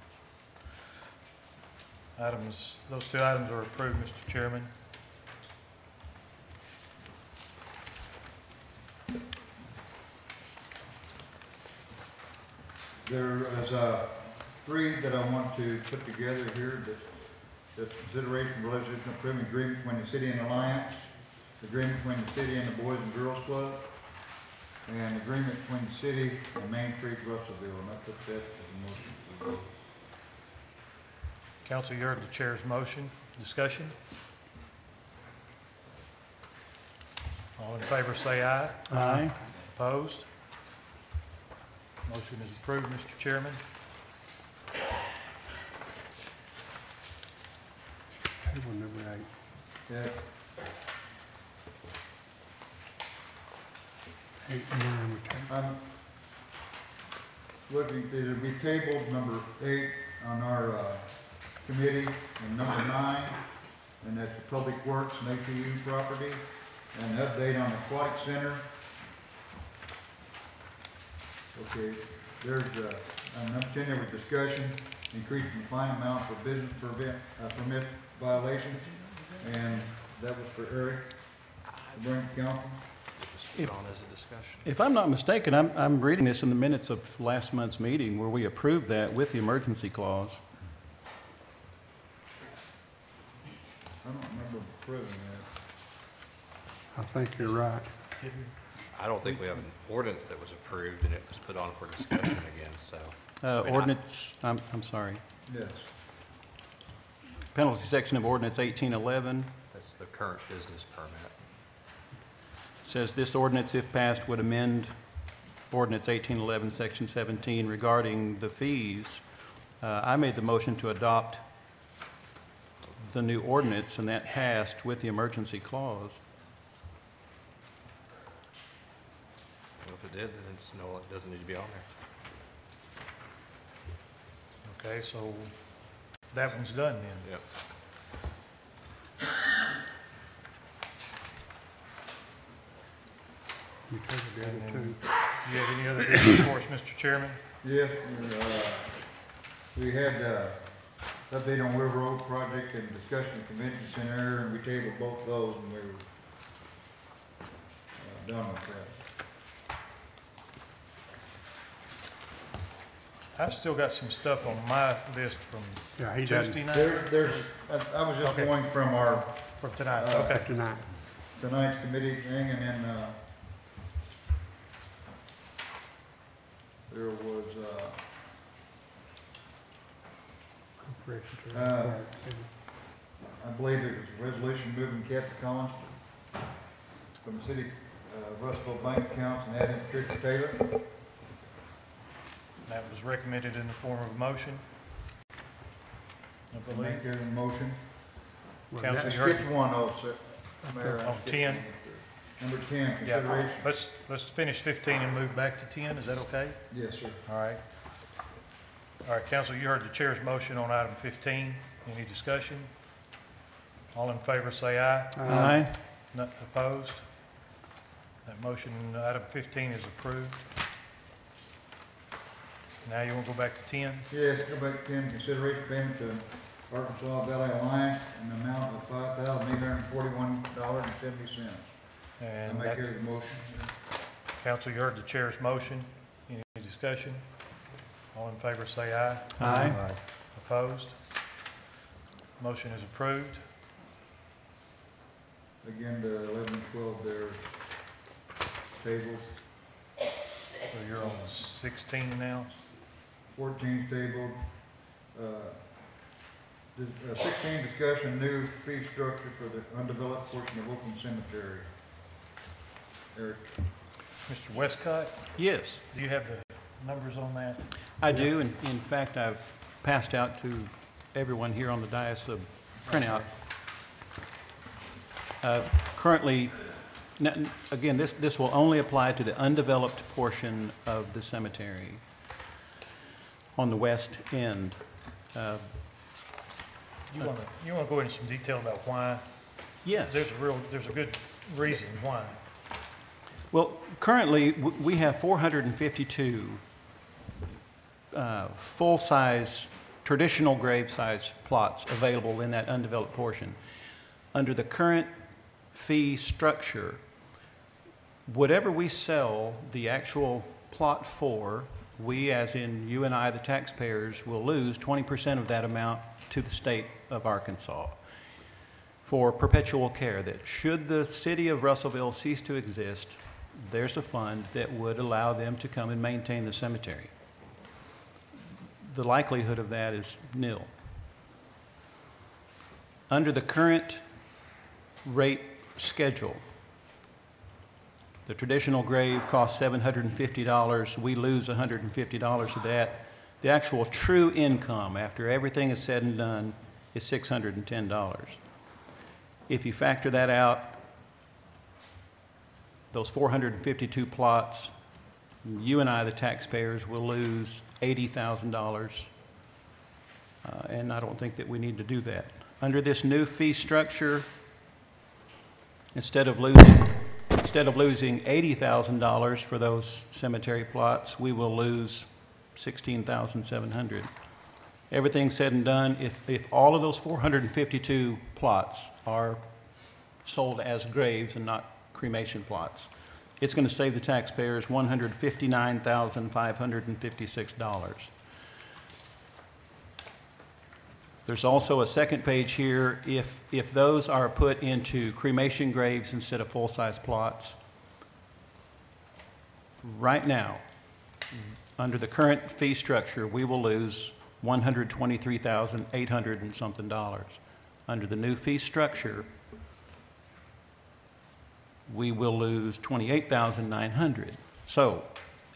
Those two items are approved, Mr. Chairman. there is, 3 that I want to put together here, that's consideration for resolution approving agreement between the city and Alliance, agreement between the city and the Boys and Girls Club, and agreement between the city and Main Street, Russellville, and I put that as a motion. Council, you heard the chair's motion. Discussion? All in favor, say aye. Aye. Opposed? Motion is approved, Mr. Chairman. Table number 8. Yeah, 8 and 9 we take. I'm looking, it'll be tabled number 8 on our committee, and number 9, and that's the Public Works and APU property, and an update on the Aquatic Center. Okay, there's, on number 10, there was discussion, increasing the fine amount for business permit violations, and that was for Eric to bring to council. If I'm not mistaken, I'm reading this in the minutes of last month's meeting where we approved that with the emergency clause. I don't remember approving I think you're right. I don't think we have an ordinance that was approved and it was put on for discussion again, so. Ordinance, I'm sorry. Yes. Penalty section of ordinance 1811 That's the current business permit. says this ordinance, if passed, would amend ordinance 1811, section 17 regarding the fees. I made the motion to adopt the new ordinance, and that passed with the emergency clause. Well, if it did, then it's no, it doesn't need to be on there. Okay, so that one's done then. Yep. You took the other two. Do you have any other business for us, Mr. Chairman? Yeah, we had, update on River Road project and discussion of convention center, and we tabled both those, and we were, done with that. I've still got some stuff on my list from Yeah, he Tuesday doesn't. night, There's, I was just Okay. going from our from tonight, Okay. okay. Tonight. tonight's committee thing, and then, there was, I believe it was a resolution moving Kathy Collins from the city, Russellville bank accounts and adding Patricia Taylor. That was recommended in the form of a motion. I believe. Make your motion. Council, I you heard- skipped one also, Mayor. I On skipped 10? Number 10, Yeah, consideration. let's finish 15 and move back to 10, is that okay? Yes, sir. All right. All right, council, you heard the chair's motion on item 15. Any discussion? All in favor say aye. Aye. None opposed? That motion, item 15 is approved. Now you want to go back to 10? Yes, go back to 10, consideration payment to Arkansas Valley Alliance in the amount of $5,841.70. I And make that's, your motion. council, you heard the chair's motion. Any discussion? All in favor say aye. Aye. Opposed? Motion is approved. Again, the 11 and 12 there, tabled. So you're on 16 now? 14 is tabled. 16, discussion new fee structure for the undeveloped portion of Oakland Cemetery. Eric. Mr. Westcott, Yes, do you have the numbers on that? I do, and in fact, I've passed out to everyone here on the dais the printout. Currently, again, this will only apply to the undeveloped portion of the cemetery on the west end. You want to go into some detail about why? Yes. There's a good reason why. Well, currently, we have 452 full-size, traditional grave-size plots available in that undeveloped portion. Under the current fee structure, whatever we sell the actual plot for, we, as in you and I, the taxpayers, will lose 20% of that amount to the state of Arkansas for perpetual care, that should the city of Russellville cease to exist, there's a fund that would allow them to come and maintain the cemetery. The likelihood of that is nil. Under the current rate schedule, the traditional grave costs $750. We lose $150 of that. The actual true income, after everything is said and done, is $610. If you factor that out, those 452 plots, you and I, the taxpayers, will lose $80,000, and I don't think that we need to do that. Under this new fee structure, instead of losing $80,000 for those cemetery plots, we will lose $16,700. Everything said and done, if all of those 452 plots are sold as graves and not cremation plots, it's going to save the taxpayers $159,556. There's also a second page here, if those are put into cremation graves instead of full-size plots. Right now, under the current fee structure, we will lose $123,800 and something dollars. Under the new fee structure, we will lose $28,900. So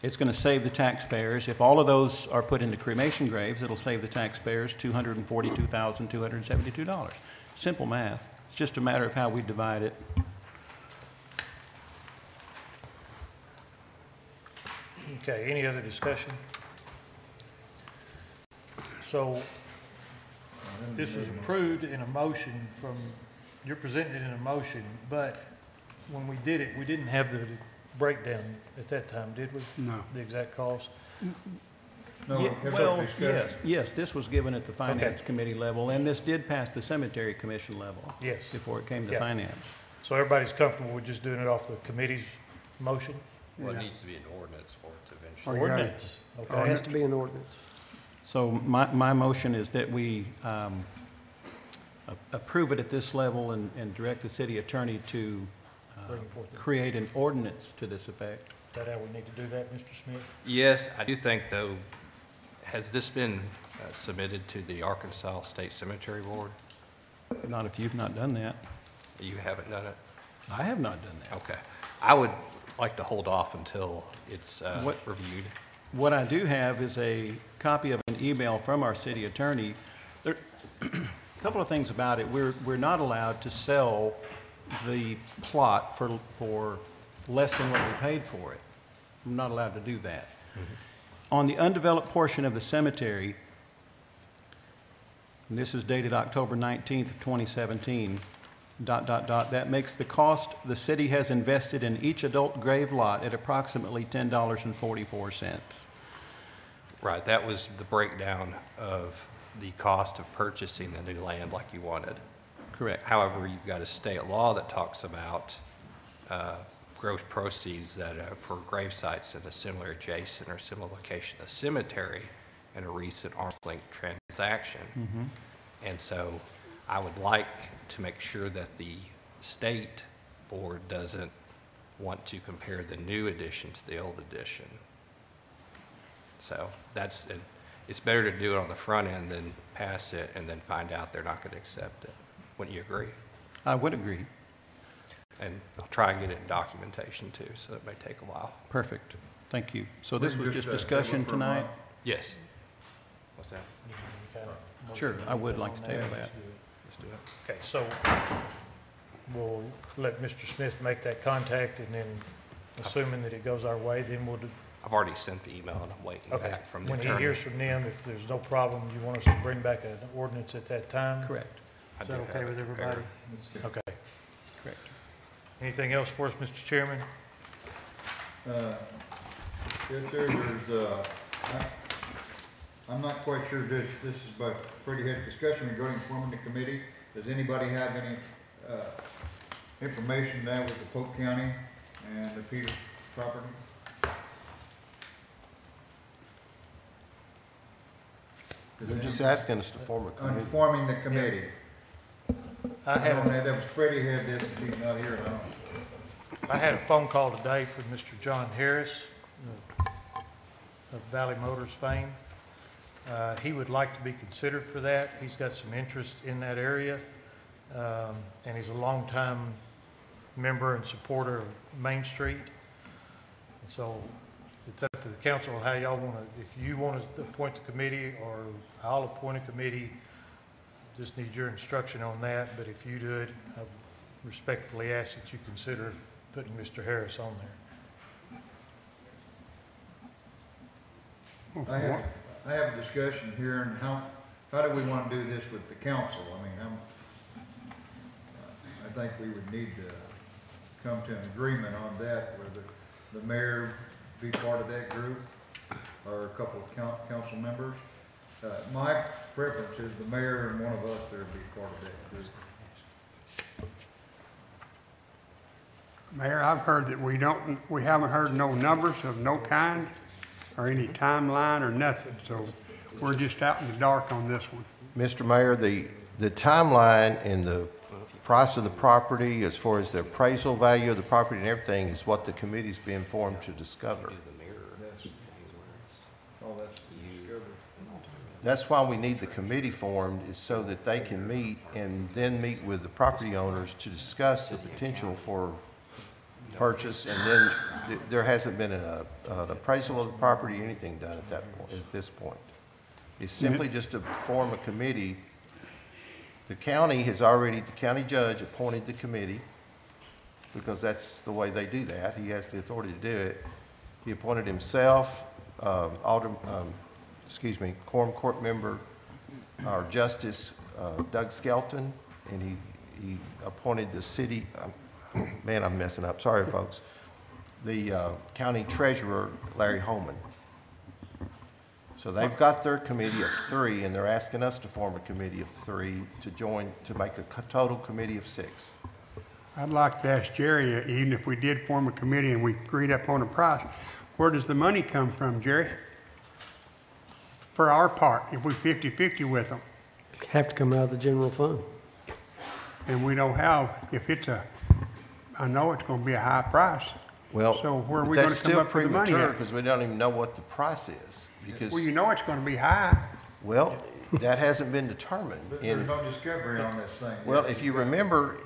it's going to save the taxpayers. If all of those are put into cremation graves, it'll save the taxpayers $242,272. Simple math. It's just a matter of how we divide it. Okay, any other discussion? So this was approved in a motion from, you're presenting it in a motion, but when we did it, we didn't have the breakdown at that time, did we? No. The exact cost? No, Yeah, it's well, up for discussion. yes, this was given at the Finance Okay. Committee level, and this did pass the Cemetery Commission level. Yes. Before it came to Yeah. Finance. So everybody's comfortable with just doing it off the committee's motion? Well, it Yeah. needs to be an ordinance for it to Oh, eventually. you got it. Ordinance, It okay. has to be an ordinance. So my motion is that we approve it at this level and direct the city attorney to Bring it forth. create an ordinance to this effect. Is that how we need to do that, Mr. Smith? Yes, I do think, though, has this been submitted to the Arkansas State Cemetery Board? Not if you've not done that. You haven't done it? I have not done that. Okay. I would like to hold off until it's What- reviewed. What I do have is a copy of an email from our city attorney. There, a couple of things about it. We're not allowed to sell the plot for less than what we paid for it. I'm not allowed to do that. On the undeveloped portion of the cemetery, and this is dated October 19th of 2017, ... that makes the cost the city has invested in each adult grave lot at approximately $10.44. Right, that was the breakdown of the cost of purchasing the new land like you wanted. Correct. However, you've got a state law that talks about gross proceeds that for grave sites in a similar adjacent or similar location to a cemetery in a recent arm's length transaction. And so I would like to make sure that the state board doesn't want to compare the new addition to the old addition. So it's better to do it on the front end than pass it and then find out they're not going to accept it. Wouldn't you agree? I would agree. And I'll try and get it in documentation too, so it may take a while. Perfect. Thank you. So this We was can just table discussion it for a month. tonight? Yes. What's that? Sure, I would like to table that. Let's do it. Okay, so we'll let Mr. Smith make that contact, and then assuming that it goes our way, then we'll do. I've already sent the email and I'm waiting Okay, back from the when he attorney. hears from them, if there's no problem, you want us to bring back an ordinance at that time? Correct. I Is do that okay have with it everybody? prepared. Okay. Correct. Anything else for us, Mr. Chairman? Yes, sir, I'm not quite sure this is by Freddie had a discussion regarding forming the committee. Does anybody have any, information now with the Polk County and the Peters property? They're just asking us to form a On committee. forming the committee. I had, don't know, that was Freddie had this, and he's not here, I don't. I had a phone call today from Mr. John Harris of Valley Motors fame. He would like to be considered for that. He's got some interest in that area, and he's a longtime member and supporter of Main Street. And so it's up to the council how y'all want to, if you want to appoint the committee or I'll appoint a committee, just need your instruction on that. But if you do it, I respectfully ask that you consider putting Mr. Harris on there. I have a discussion here, and how do we want to do this with the council? I mean, I think we would need to come to an agreement on that, whether the mayor be part of that group, or a couple of council members. My preference is the mayor and one of us there be part of that group. Mayor, I've heard that we haven't heard no numbers of no kind, or any timeline or nothing, so we're just out in the dark on this one. Mr. Mayor, the timeline and the price of the property, as far as the appraisal value of the property and everything, is what the committee's being formed to discover. Oh, that's discovered. That's why we need the committee formed, is so that they can meet and then meet with the property owners to discuss the potential for purchase, and then there hasn't been an appraisal of the property, anything done at that point, at this point. It's simply just to form a committee. The county judge appointed the committee, because that's the way they do that. He has the authority to do it. He appointed himself, Quorum Court member, our Justice Doug Skelton, and he appointed the city, man, I'm messing up, sorry folks, the county treasurer, Larry Holman. So they've got their committee of 3, and they're asking us to form a committee of 3 to join, to make a total committee of 6. I'd like to ask Jerry, even if we did form a committee and we agreed upon a price, where does the money come from, Jerry? For our part, if we 50-50 with them, Have to come out of the general fund. and we don't have, if it's I know it's gonna be a high price. Well, So where are we gonna that's come still up with the money premature, at? because we don't even know what the price is, because, Well, you know it's gonna be high. well, that hasn't been determined. There's no discovery on this thing. Well, if you remember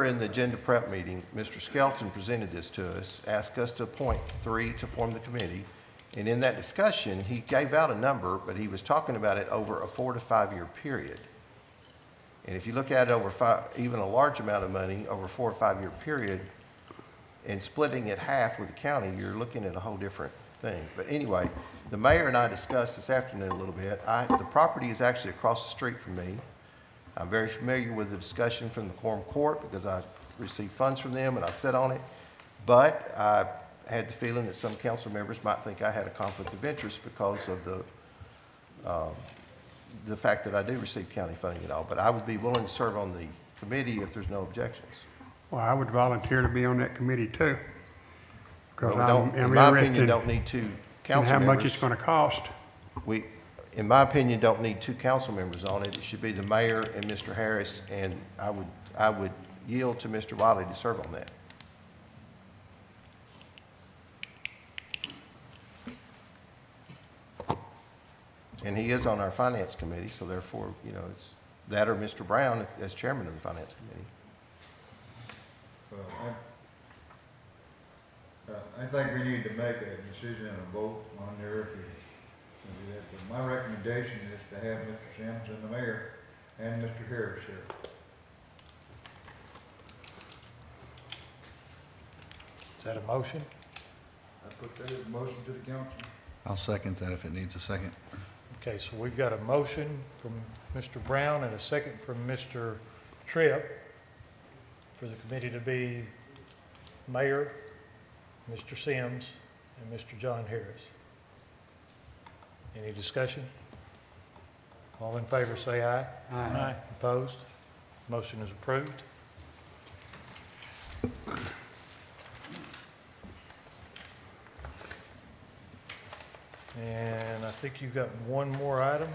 in the agenda prep meeting, Mr. Skelton presented this to us, asked us to appoint 3 to form the committee. And in that discussion, he gave out a number, but he was talking about it over a 4 to 5 year period. And if you look at it over even a large amount of money over a 4 or 5 year period, and splitting it half with the county, you're looking at a whole different thing. But anyway, the mayor and I discussed this afternoon a little bit. The property is actually across the street from me. I'm very familiar with the discussion from the Quorum Court, because I received funds from them and I sat on it. But I had the feeling that some council members might think I had a conflict of interest because of the fact that I do receive county funding and all. But I would be willing to serve on the committee if there's no objections. Well, I would volunteer to be on that committee too. Because Well, I'm in my opinion, interested don't need 2 in council how members. much it's gonna cost. In my opinion, don't need 2 council members on it. It should be the mayor and Mr. Harris, and I would yield to Mr. Wiley to serve on that. And he is on our finance committee, so therefore, you know, it's that or Mr. Brown as chairman of the finance committee. Well, I think we need to make a decision and a vote on there if we do that. But my recommendation is to have Mr. Sims and the mayor and Mr. Harris here. Is that a motion? I put that as a motion to the council. I'll second that if it needs a second. Okay, so we've got a motion from Mr. Brown and a second from Mr. Tripp for the committee to be Mayor, Mr. Sims, and Mr. John Harris. Any discussion? All in favor say aye. Aye. Opposed? Motion is approved. And I think you've got one more item.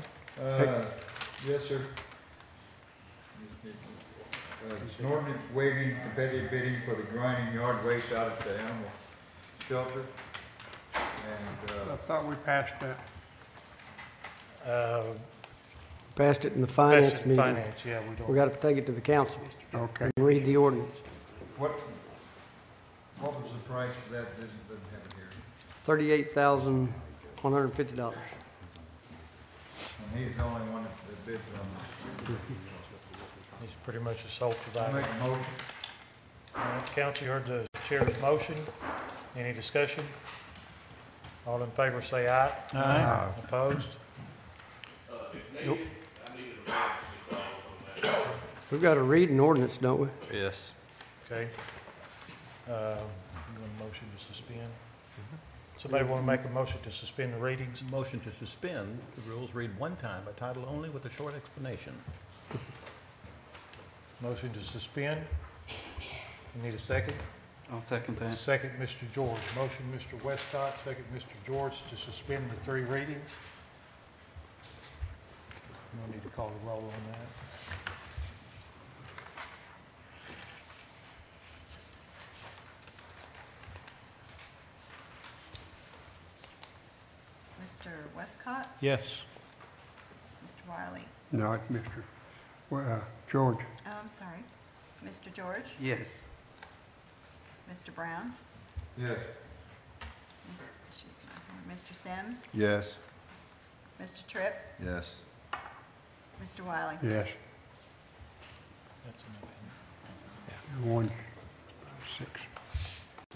Yes, sir. It's an ordinance waiving competitive bidding for the grinding yard waste out at the animal shelter. And, I thought we passed that. Passed it in the finance Passed it in meeting. Finance, yeah, we don't. We gotta take it to the council Okay. and read the ordinance. what was the price of that? Doesn't have it here. $38,150. And he's the only one that bids on this. He's pretty much a sole I provider. make a motion. All right, council, you heard the chair's motion. Any discussion? All in favor say aye. Aye. Opposed? Nope. We've got to read an ordinance, don't we? Yes. Okay. You want a motion to suspend? Somebody want to make a motion to suspend the readings? Motion to suspend the rules, read one time by title only with a short explanation. Motion to suspend. You need a second? I'll second that. Second, Mr. George. Motion, Mr. Westcott. Second, Mr. George, to suspend the 3 readings. We'll need to call the roll on that. Mr. Westcott? Yes. Mr. Wiley? No, it's Mr. George. Oh, I'm sorry. Mr. George? Yes. Mr. Brown? Yes. She's not here. Mr. Sims? Yes. Mr. Tripp? Yes. Mr. Wiley? Yes. That's enough. 1, 6.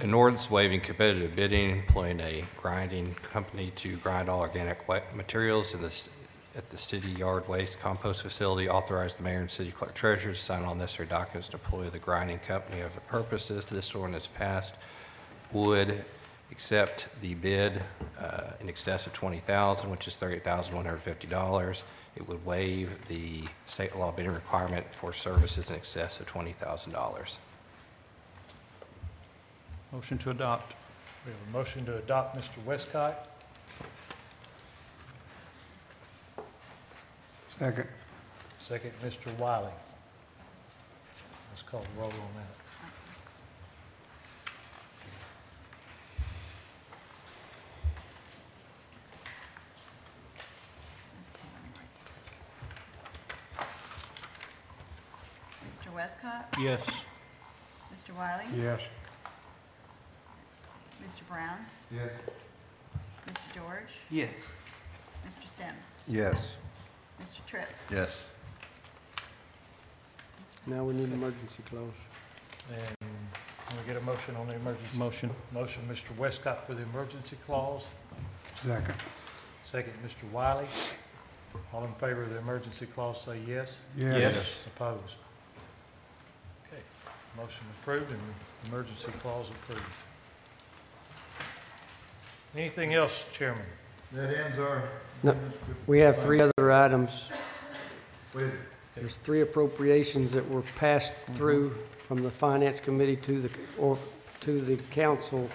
An ordinance waiving competitive bidding, employing a grinding company to grind all organic materials at the city yard waste compost facility. Authorize the mayor and city clerk treasurer to sign all necessary documents to employ the grinding company of the purposes this ordinance passed would accept the bid in excess of $20,000, which is $38,150. It would waive the state law bidding requirement for services in excess of $20,000. Motion to adopt. We have a motion to adopt Mr. Westcott. Second. Second, Mr. Wiley. Let's call the roll on that. Let's see, let me write this. Mr. Westcott? Yes. Mr. Wiley? Yes. Mr. Brown? Yes. Mr. George? Yes. Mr. Sims? Yes. Mr. Tripp? Yes. Now we need emergency clause. And can we get a motion on the emergency? Motion. Motion, Mr. Westcott for the emergency clause. Second. Second, Mr. Wiley. All in favor of the emergency clause, say yes. Yes. Opposed? Okay, motion approved and emergency clause approved. Anything else, Chairman? That ends our. No, we have 3 other items. Wait. There's 3 appropriations that were passed through from the Finance Committee to the council.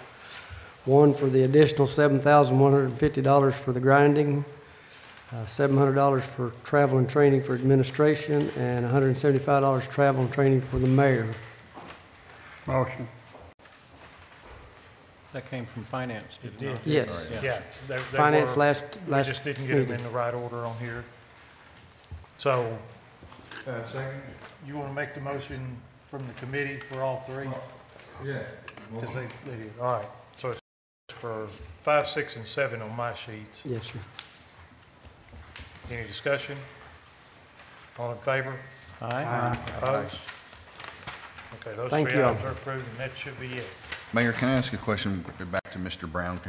One for the additional $7,150 for the grinding, $700 for travel and training for administration, and $175 travel and training for the mayor. Motion. That came from finance, did It it did. not? Yes. Sorry, Yeah. they Finance were- last We just didn't get them in meeting. the right order on here. So Second? you want to make the motion from the committee for all 3? Yeah. Because they did. All right. So it's for 5, 6, and 7 on my sheets. Yes, sir. Any discussion? All in favor? Aye. Opposed? Okay, those Thank 3 you all. items are approved, and that should be it. Mayor, can I ask a question back to Mr. Brown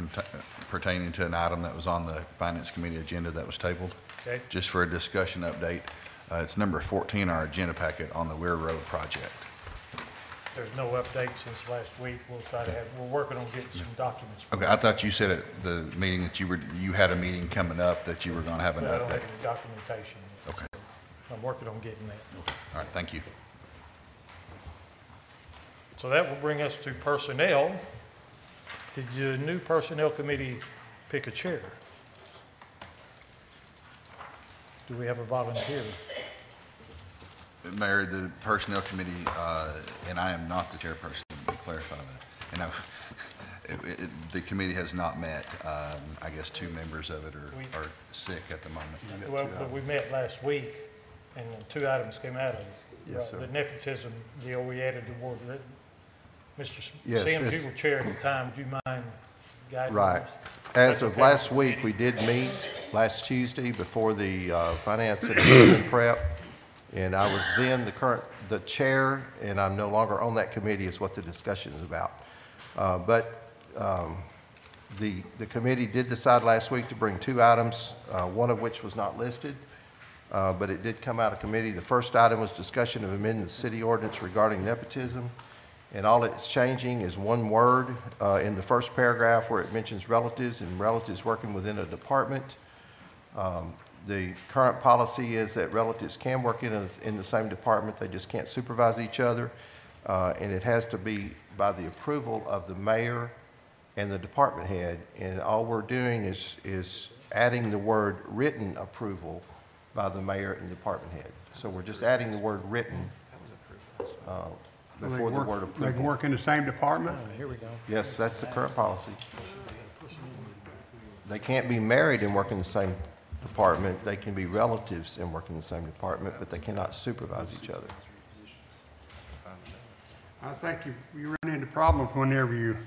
pertaining to an item that was on the Finance Committee agenda that was tabled? Okay? Just for a discussion update. It's number 14, our agenda packet on the Weir Road project. There's no update since last week. We'll try to have, we're working on getting some documents. for Okay, I thought you said at the meeting that you had a meeting coming up that you were going to have an But I don't update. have any documentation yet. Okay. so I'm working on getting that. All right, thank you. So that will bring us to personnel. Did your new personnel committee pick a chair? Do we have a volunteer? Mayor, the Personnel Committee, and I am not the chairperson, to clarify that. And the committee has not met. I guess 2 members of it are sick at the moment. Well, but we met last week, and 2 items came out of it. Yes, sir. The nepotism deal, we added the word, Mr. Yes, Sims, it's- you were chair at the time, do you mind guiding Right. us? As of last week, we did meet last Tuesday before the Finance and Investment Prep, and I was then the chair, and I'm no longer on that committee is what the discussion is about. But the committee did decide last week to bring 2 items, one of which was not listed, but it did come out of committee. The first item was discussion of amending the city ordinance regarding nepotism. And all it's changing is 1 word in the first paragraph where it mentions relatives and relatives working within a department. The current policy is that relatives can work in the same department, they just can't supervise each other. And it has to be by the approval of the mayor and the department head. And all we're doing is adding the word written approval by the mayor and department head. So we're just adding the word written before the word They can approval. work in the same department? Here we go. Yes, that's the current policy. They can't be married and work in the same department. They can be relatives and work in the same department, but they cannot supervise each other. I think you run into problems whenever you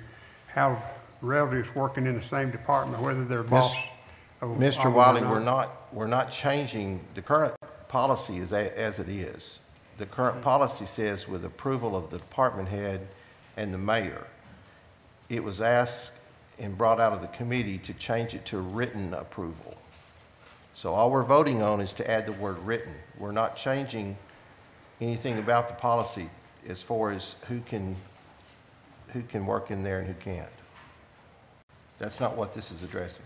have relatives working in the same department, whether they're boss. Mr. Wiley, we're not changing, the current policy is as it is. The current policy says with approval of the department head and the mayor. It was asked and brought out of the committee to change it to written approval. So all we're voting on is to add the word written. We're not changing anything about the policy as far as who can work in there and who can't. That's not what this is addressing.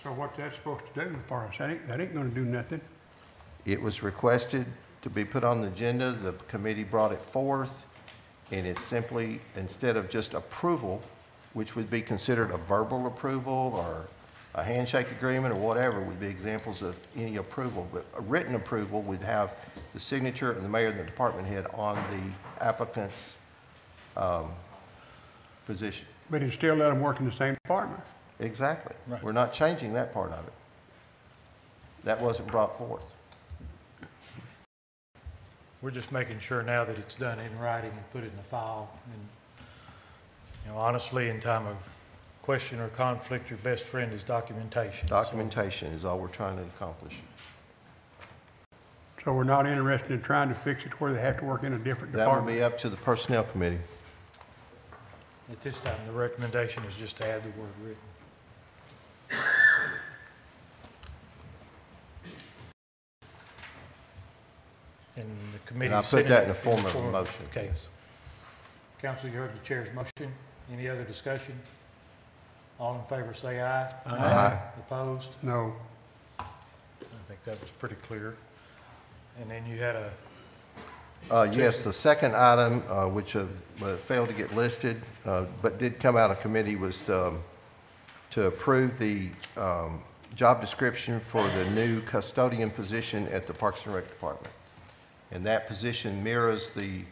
So what's that supposed to do for us? That ain't gonna do nothing. It was requested to be put on the agenda, the committee brought it forth, and it's simply, instead of just approval, which would be considered a verbal approval or a handshake agreement or whatever would be examples of any approval, but a written approval would have the signature and the mayor and the department head on the applicant's position. But it still let them work in the same department. Exactly. Right. We're not changing that part of it. That wasn't brought forth. We're just making sure now that it's done in writing and put in the file. And, honestly, in time of question or conflict, your best friend is documentation. Documentation is all we're trying to accomplish. So we're not interested in trying to fix it where they have to work in a different That will department. be up to the personnel committee. At this time, the recommendation is just to add the word written. And the committee. And I put that in the form of a motion. Okay. Council, you heard the chair's motion. Any other discussion? All in favor say aye. Aye. Opposed? No. I think that was pretty clear. And then you had a, Yes, the second item, which failed to get listed, but did come out of committee, was to approve the job description for the new custodian position at the Parks and Rec Department. And that position mirrors the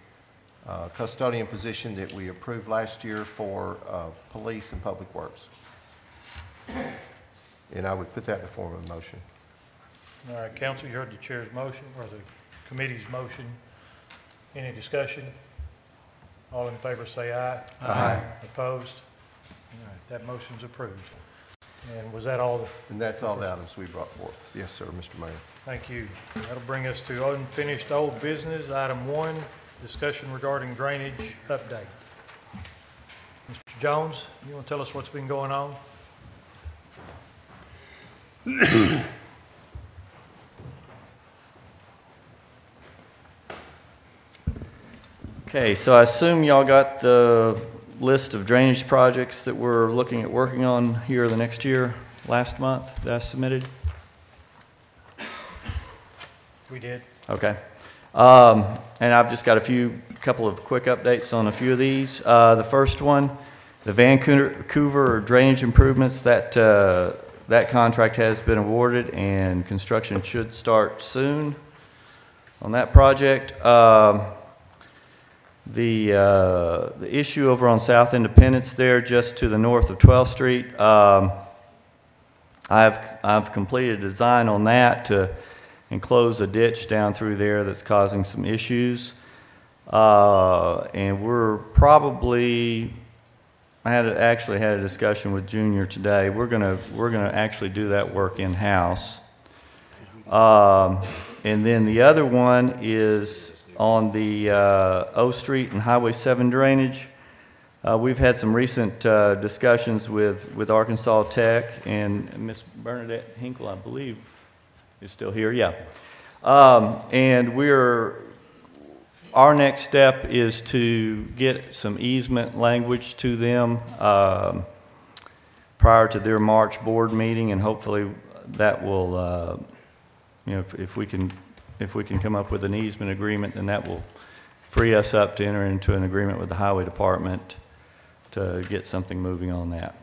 custodian position that we approved last year for police and public works. And I would put that in the form of a motion. all right, council, you heard the chair's motion or the committee's motion. Any discussion? All in favor say aye. Aye. Opposed? All right, that motion's approved. And was that all? And that's all the items we brought forth. Yes, sir, Mr. Mayor. Thank you. That'll bring us to unfinished old business. Item 1, discussion regarding drainage update. Mr. Jones, you want to tell us what's been going on? Okay, so I assume y'all got the list of drainage projects that we're looking at working on here the next year, last month, that I submitted? We did. Okay. And I've just got a couple of quick updates on a few of these. The first one, the Vancouver drainage improvements, that contract has been awarded and construction should start soon on that project. The issue over on South Independence there, just to the north of 12th Street, I've completed a design on that to enclose a ditch down through there that's causing some issues. And we're probably, I actually had a discussion with Junior today. We're gonna actually do that work in-house. And then the other one is on the O Street and Highway 7 drainage. We've had some recent discussions with Arkansas Tech, and Miss Bernadette Hinkle, I believe, is still here. Yeah. And our next step is to get some easement language to them prior to their March board meeting, and hopefully that will, if we can come up with an easement agreement, then that will free us up to enter into an agreement with the highway department to get something moving on that.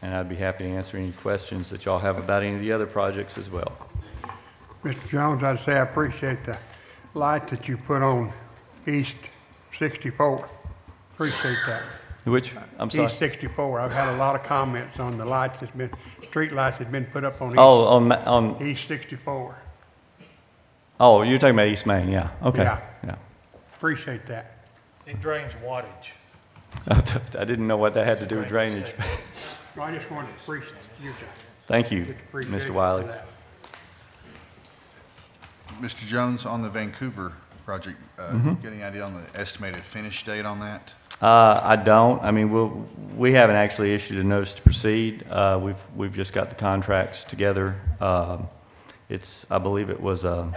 and I'd be happy to answer any questions that y'all have about any of the other projects as well. Mr. Jones, I'd say I appreciate the light that you put on East 64. Appreciate that. Which, I'm sorry? East 64. I've had a lot of comments on the lights that's been, street lights that's been put up on Oh, on, East 64. oh, you're talking about East Main, yeah, okay. Yeah. Appreciate that. It drains wattage. I didn't know what that had to do with drainage. Well, I just wanted to appreciate you. Thank you, Appreciate Mr. you Wiley. for that. Mr. Jones, on the Vancouver project, getting an idea on the estimated finish date on that? I don't. I mean, we haven't actually issued a notice to proceed. We've just got the contracts together. I believe it was I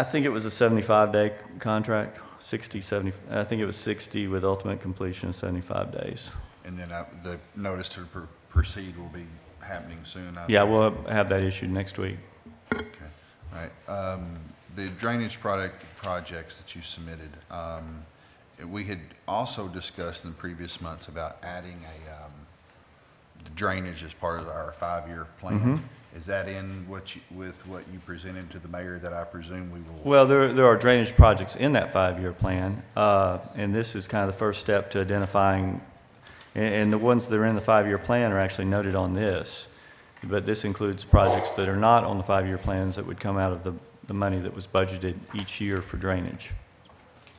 think it was a 75-day contract, 60, 70, I think it was 60 with ultimate completion of 75 days. And then the notice to proceed will be happening soon? Yeah, we'll have that issued next week. Okay, all right. The drainage projects that you submitted, we had also discussed in previous months about adding drainage as part of our 5-year plan. Is that in with what you presented to the mayor that I presume we will? Well, there are drainage projects in that 5-year plan, and this is kind of the first step to identifying, and the ones that are in the 5-year plan are actually noted on this, but this includes projects that are not on the 5-year plans that would come out of the money that was budgeted each year for drainage.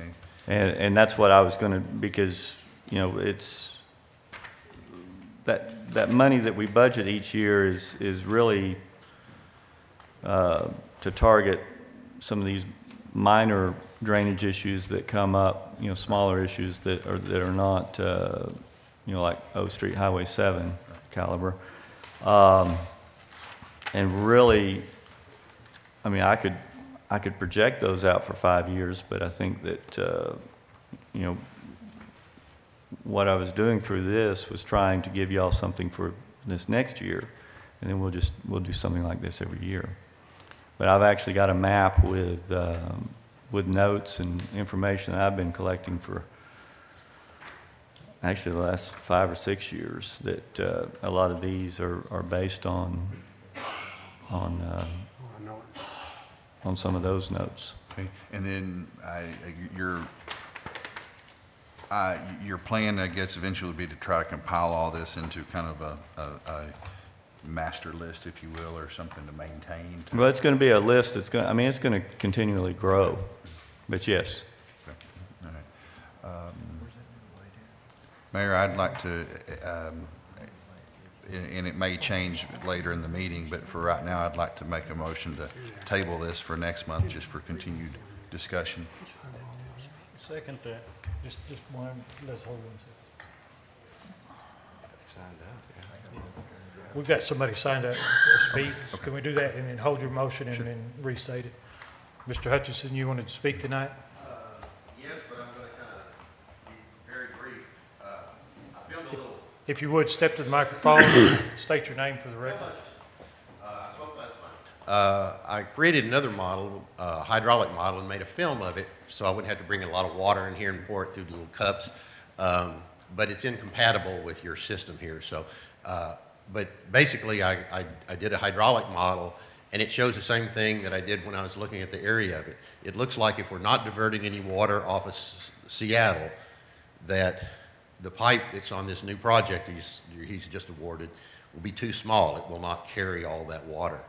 Okay. And that's what I was going to, because, you know, it's, that money that we budget each year is really to target some of these minor drainage issues that come up, you know, smaller issues that are not, you know, like O Street Highway 7 caliber. And really, I mean, I could project those out for 5 years, but I think that, you know, what I was doing through this was trying to give y'all something for this next year, and then we'll do something like this every year. But I've actually got a map with notes and information that I've been collecting for actually the last 5 or 6 years that a lot of these are based on some of those notes. Okay, and then your plan, I guess, eventually would be to try to compile all this into kind of a master list, if you will, or something to maintain? Well, it's going to be a list that's going to, I mean, it's going to continually grow, but yes. Okay. All right. Mayor, I'd like to, and it may change later in the meeting, but for right now, I'd like to make a motion to table this for next month, just for continued discussion. Second that. Just one, let's hold on a second. We've got somebody signed up to speak. Can we do that and then hold your motion and then restate it? Mr. Hutchinson, you wanted to speak tonight? Yes, but I'm going to kind of be very brief. I filmed a little. If you would, step to the microphone, state your name for the record. I spoke last month. I created another model, hydraulic model, and made a film of it, so I wouldn't have to bring a lot of water in here and pour it through the little cups. But it's incompatible with your system here. So, but basically, I did a hydraulic model, and it shows the same thing that I did when I was looking at the area of it. It looks like if we're not diverting any water off of Seattle, that the pipe that's on this new project he's just awarded will be too small. It will not carry all that water.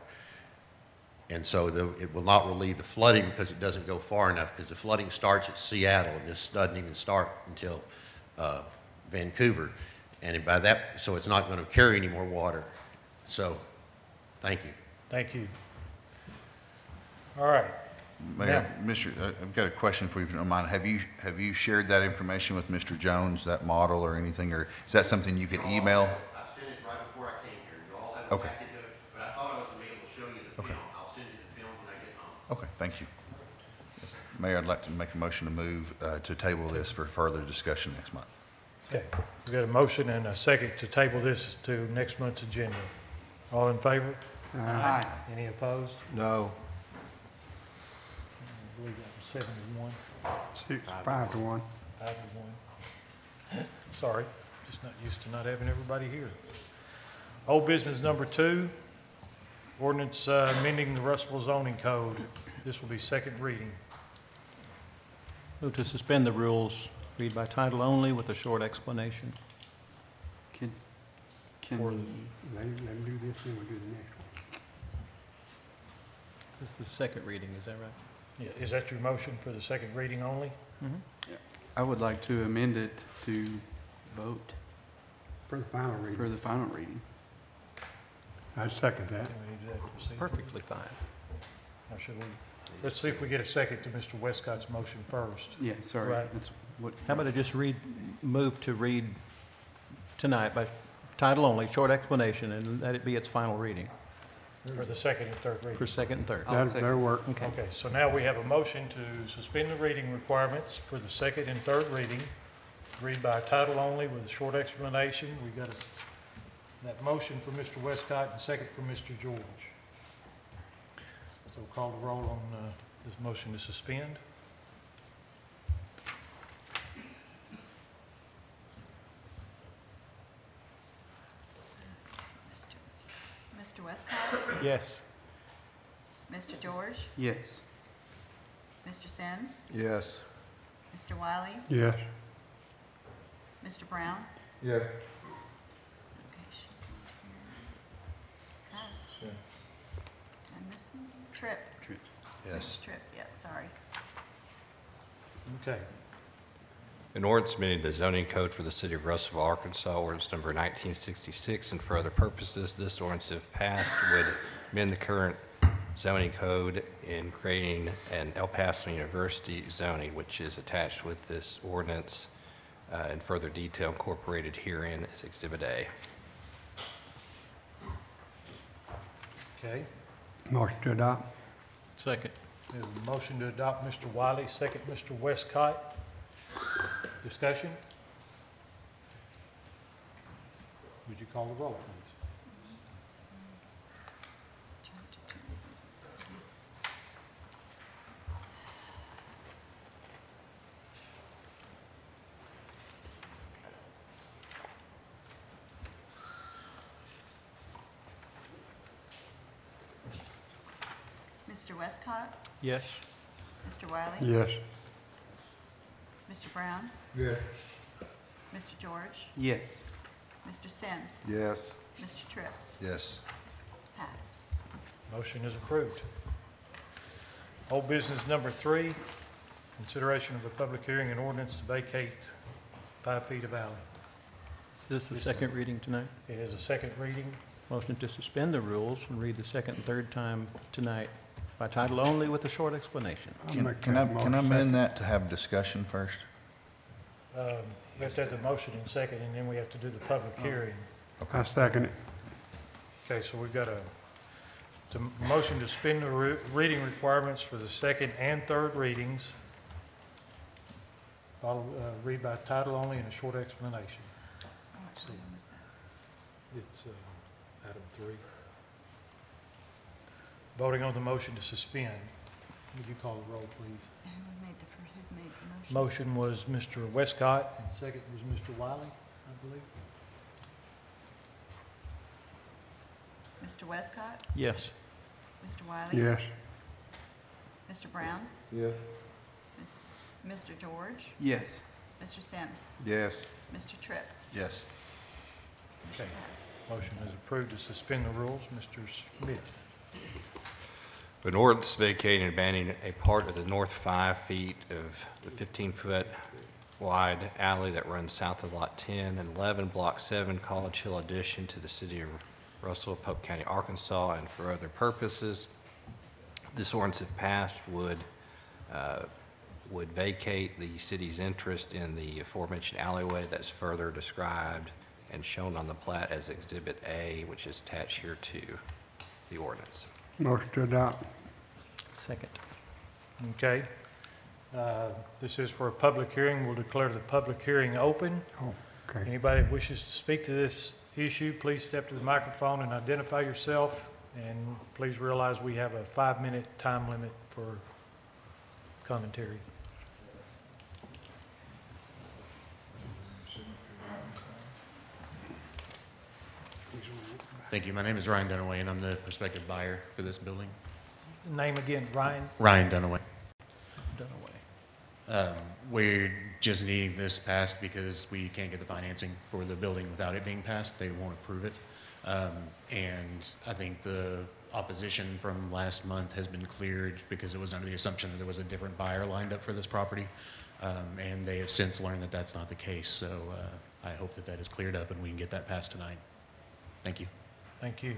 And so it will not relieve the flooding because it doesn't go far enough, because the flooding starts at Seattle and this doesn't even start until Vancouver. And by that, so it's not going to carry any more water. So, thank you. Thank you. All right. Mayor, I've got a question for you, if you don't mind. Have you shared that information with Mr. Jones, that model or anything, or is that something you could email? I sent it right before I came here. You all have a packet of it, but I thought I was going to be able to show you the film. I'll send you the film when I get home. Okay, thank you. Mayor, I'd like to make a motion to move to table this for further discussion next month. Okay, we've got a motion and a second to table this to next month's agenda. All in favor? Aye. Any opposed? No. I believe that was 7-1. 5-1. 5-1. Sorry, Just not used to not having everybody here. Old business number 2, ordinance amending the Russellville zoning code. This will be second reading. Move to suspend the rules, read by title only with a short explanation. Can, For Let him do this, then we'll do the next one. This is the second reading, is that right? Yeah, is that your motion for the second reading only? I would like to amend it to vote For the final for reading. the final reading. I'd second that. Can we do that procedure? Perfectly fine. Or should we? Let's see if we get a second to Mr. Westcott's motion first. Yeah, sorry. Right. That's what. How about I just move to read tonight by title only, short explanation, and let it be its final reading For the second and third for reading. second and third. That'll work. Okay. Okay, so now we have a motion to suspend the reading requirements for the second and third reading. Read by title only with a short explanation. We got that motion for Mr. Westcott and second for Mr. George. So call the roll on this motion to suspend. Mr. Westcott? Yes. Mr. George? Yes. Mr. Sims? Yes. Mr. Wiley? Yes. Mr. Brown? Yes. Okay, she's not here. Passed. Did I miss him? Tripp? Yes. Tripp, yes, sorry. Okay. An ordinance amending the zoning code for the city of Russellville, Arkansas, ordinance number 1966, and for other purposes, this ordinance, if passed, would amend the current zoning code in creating an El Paso University zoning, which is attached with this ordinance, in further detail incorporated herein as Exhibit A. Okay. Motion to adopt. Second. There's a motion to adopt Mr. Wiley, second Mr. Westcott. Discussion? Would you call the roll, please? Mr. Westcott? Yes. Mr. Wiley? Yes. Mr. Brown? Yes. Mr. George? Yes. Mr. Sims? Yes. Mr. Tripp? Yes. Passed. Motion is approved. Old business number 3, consideration of a public hearing and ordinance to vacate 5 feet of alley. Is this the second reading tonight? It is a second reading. Motion to suspend the rules and read the second and third time tonight by title only with a short explanation. I'll Can make can that I motion. amend that to have discussion first? Let's have the motion in second, and then we have to do the public hearing. I second it. Okay, so we've got a motion to suspend the reading requirements for the second and third readings. Read by title only and a short explanation. What item was that? It's item 3. Voting on the motion to suspend. Would you call the roll, please? Who made the motion? Motion was Mr. Westcott, and second was Mr. Wiley, I believe. Mr. Westcott? Yes. Mr. Wiley? Yes. Mr. Brown? Yes. Mr. George? Yes. Mr. Sims? Yes. Mr. Tripp? Yes. Okay. Motion is approved to suspend the rules. Mr. Smith. An ordinance vacating and abandoning a part of the north 5 feet of the 15-foot wide alley that runs south of Lot 10 and 11, Block 7, College Hill addition to the city of Russellville, Pope County, Arkansas, and for other purposes. This ordinance, if passed, would vacate the city's interest in the aforementioned alleyway that's further described and shown on the plat as Exhibit A, which is attached here to the ordinance. Motion to adopt. Second. Okay. This is for a public hearing. We'll declare the public hearing open. Oh, okay. Anybody that wishes to speak to this issue, please step to the microphone and identify yourself. And please realize we have a 5-minute time limit for commentary. Thank you. My name is Ryan Dunaway, and I'm the prospective buyer for this building. Name again, Ryan? Ryan Dunaway. Dunaway. We're just needing this passed because we can't get the financing for the building without it being passed. They won't approve it. And I think the opposition from last month has been cleared because it was under the assumption that there was a different buyer lined up for this property. And they have since learned that that's not the case. So I hope that that is cleared up and we can get that passed tonight. Thank you. Thank you.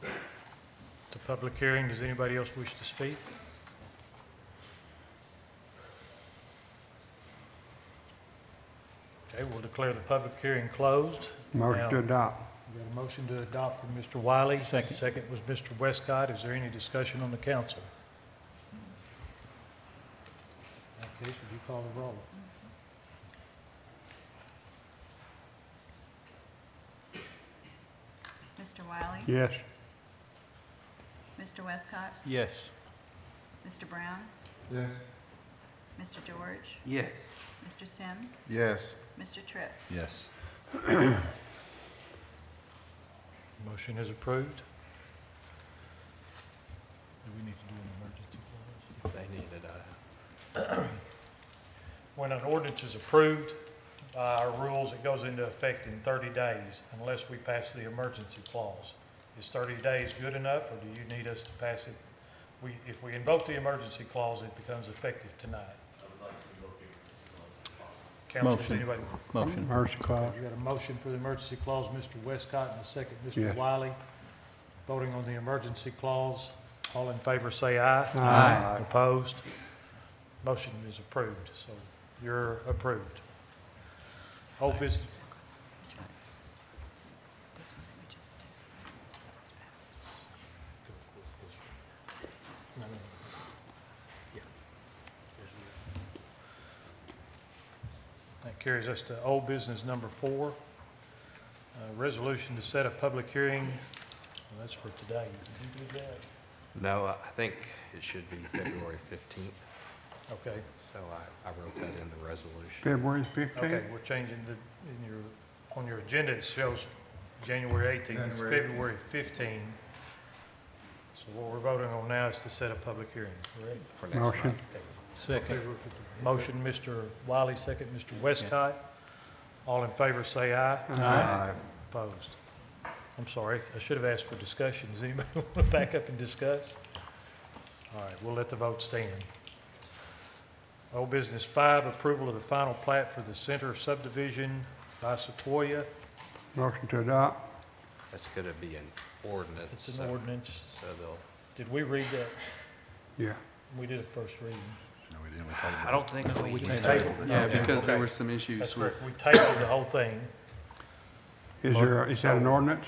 The public hearing, does anybody else wish to speak? Okay, we'll declare the public hearing closed. Motion to Now, adopt. we got a motion to adopt from Mr. Wiley. Second. Second was Mr. Westcott. Is there any discussion on the council? In that case, would you call the roll? Mr. Wiley? Yes. Mr. Westcott? Yes. Mr. Brown? Yes. Mr. George? Yes. Mr. Sims? Yes. Mr. Tripp? Yes. Motion is approved. Do we need to do an emergency clause? They needed a, When an ordinance is approved by our rules, it goes into effect in 30 days unless we pass the emergency clause. Is 30 days good enough, or do you need us to pass it? If we invoke the emergency clause, it becomes effective tonight. I would like to invoke the emergency clause if possible. Council, does Motion. anybody? Motion. Emergency clause. You got a motion for the emergency clause, Mr. Westcott, and a second, Mr. Yes. Wiley. Voting on the emergency clause. All in favor, say aye. Aye. Opposed? Motion is approved, so you're approved. Whole business, Which one is this one? This one that we just did. That was passed. no, no. Yeah. That carries us to old business number 4. Resolution to set a public hearing. Well, that's for today. Did you do that? no, I think it should be February 15th. Okay. So I wrote that in the resolution. February 15th? Okay, we're changing on your agenda, it shows January 18th, it's January. February 15th. So what we're voting on now is to set a public hearing, correct? For next Motion. month. Second. Motion, Mr. Wiley, second, Mr. Westcott. All in favor, say aye. Aye. Opposed? I'm sorry, I should have asked for discussion. Does anybody want to back up and discuss? All right, we'll let the vote stand. Old business 5, approval of the final plat for the center subdivision by Sequoia. Motion to adopt. That's going to be an ordinance. It's an so- ordinance. So they'll, Did we read that? Yeah. We did a first reading. No, we didn't. We tabled it. I don't think we. tabled it. Yeah, Okay. because there Okay. were some issues That's with. correct. We tabled the whole thing. Is that an ordinance?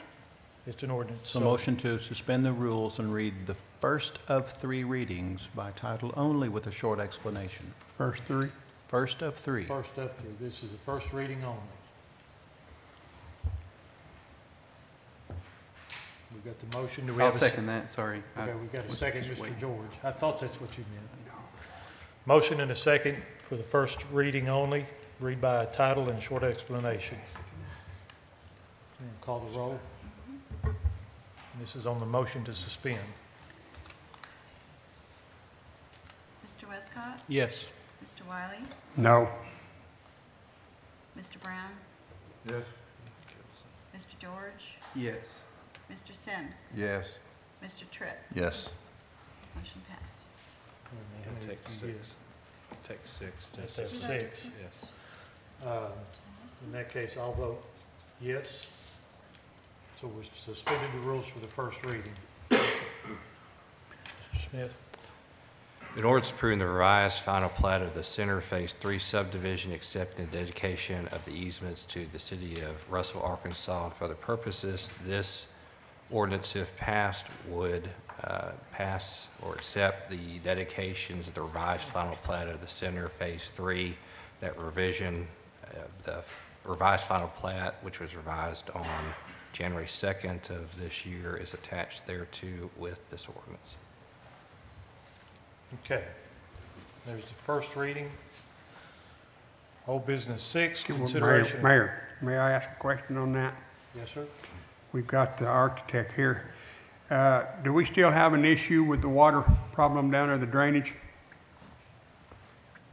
It's an ordinance. So motion to suspend the rules and read the first of 3 readings by title only with a short explanation. First 3? First of 3. First up through, this is the first reading only. We got the motion. Do we I'll have a second that, sorry. Okay, we got a was second, just Mr. waiting. George. I thought that's what you meant. Motion and a second for the first reading only, read by title and short explanation. Call the roll. This is on the motion to suspend. Mr. Westcott? Yes. Mr. Wiley? No. Mr. Brown? Yes. Mr. George? Yes. Mr. Sims? Yes. Mr. Tripp? Yes. Motion passed. Take 6. Take 6. Let's just- have Should I 6. just- Yes. In that case, I'll vote yes. So we're suspending the rules for the first reading. Mr. Smith? In order to approve the revised final plat of the Center Phase 3 subdivision, accepting the dedication of the easements to the city of Russell, Arkansas, and for other purposes, this ordinance, if passed, would pass or accept the dedications of the revised final plat of the Center Phase 3. That revision, the revised final plat, which was revised on January 2nd of this year, is attached thereto with this ordinance. Okay. There's the first reading. Old business 6, consideration. Mayor, may I ask a question on that? Yes, sir. we've got the architect here. Do we still have an issue with the water problem down there, the drainage?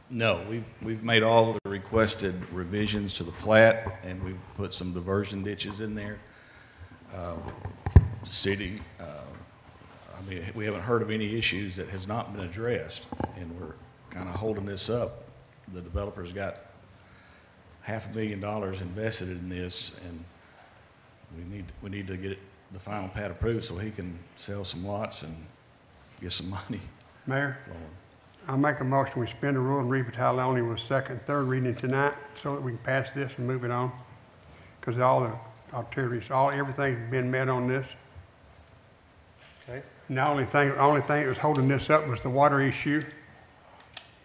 No, we've made all of the requested revisions to the plat, and we've put some diversion ditches in there. The city, I mean, we haven't heard of any issues that has not been addressed, and we're kind of holding this up. The developer's got $500,000 invested in this, and we need to get the final plat approved so he can sell some lots and get some money. Mayor, flowing. I'll make a motion, we suspend the rule and read by title only with second, third reading tonight so that we can pass this and move it on. Because all the arteries, everything's been met on this. Okay. And the only thing that was holding this up was the water issue.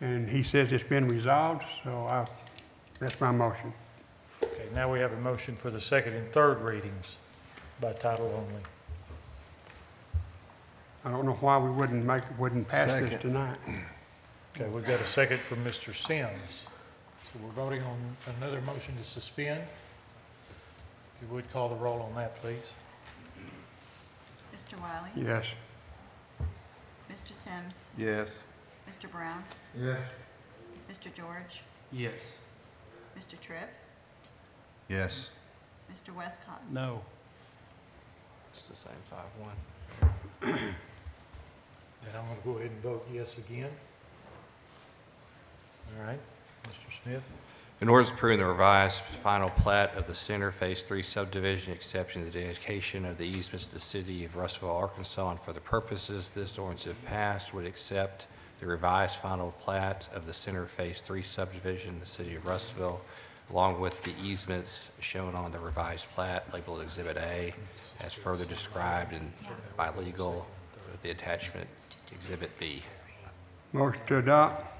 And he says it's been resolved, so that's my motion. Okay, now we have a motion for the second and third readings by title only. I don't know why we wouldn't pass this Second. tonight. Okay, we've got a second from Mr. Sims. So we're voting on another motion to suspend. If you would call the roll on that, please. Mr. Wiley? Yes. Mr. Sims? Yes. Mr. Brown? Yes. Mr. George? Yes. Mr. Tripp? Yes. Mr. Westcott? No. It's the same 5-1. And I'm going to go ahead and vote yes again. All right, Mr. Smith? In order to approve the revised final plat of the Center Phase 3 subdivision, accepting the dedication of the easements to the city of Russellville, Arkansas, and for the purposes this ordinance, if passed, would accept the revised final plat of the Center Phase 3 subdivision in the city of Russellville, along with the easements shown on the revised plat labeled Exhibit A, as further described by legal, the attachment Exhibit B. Motion to adopt.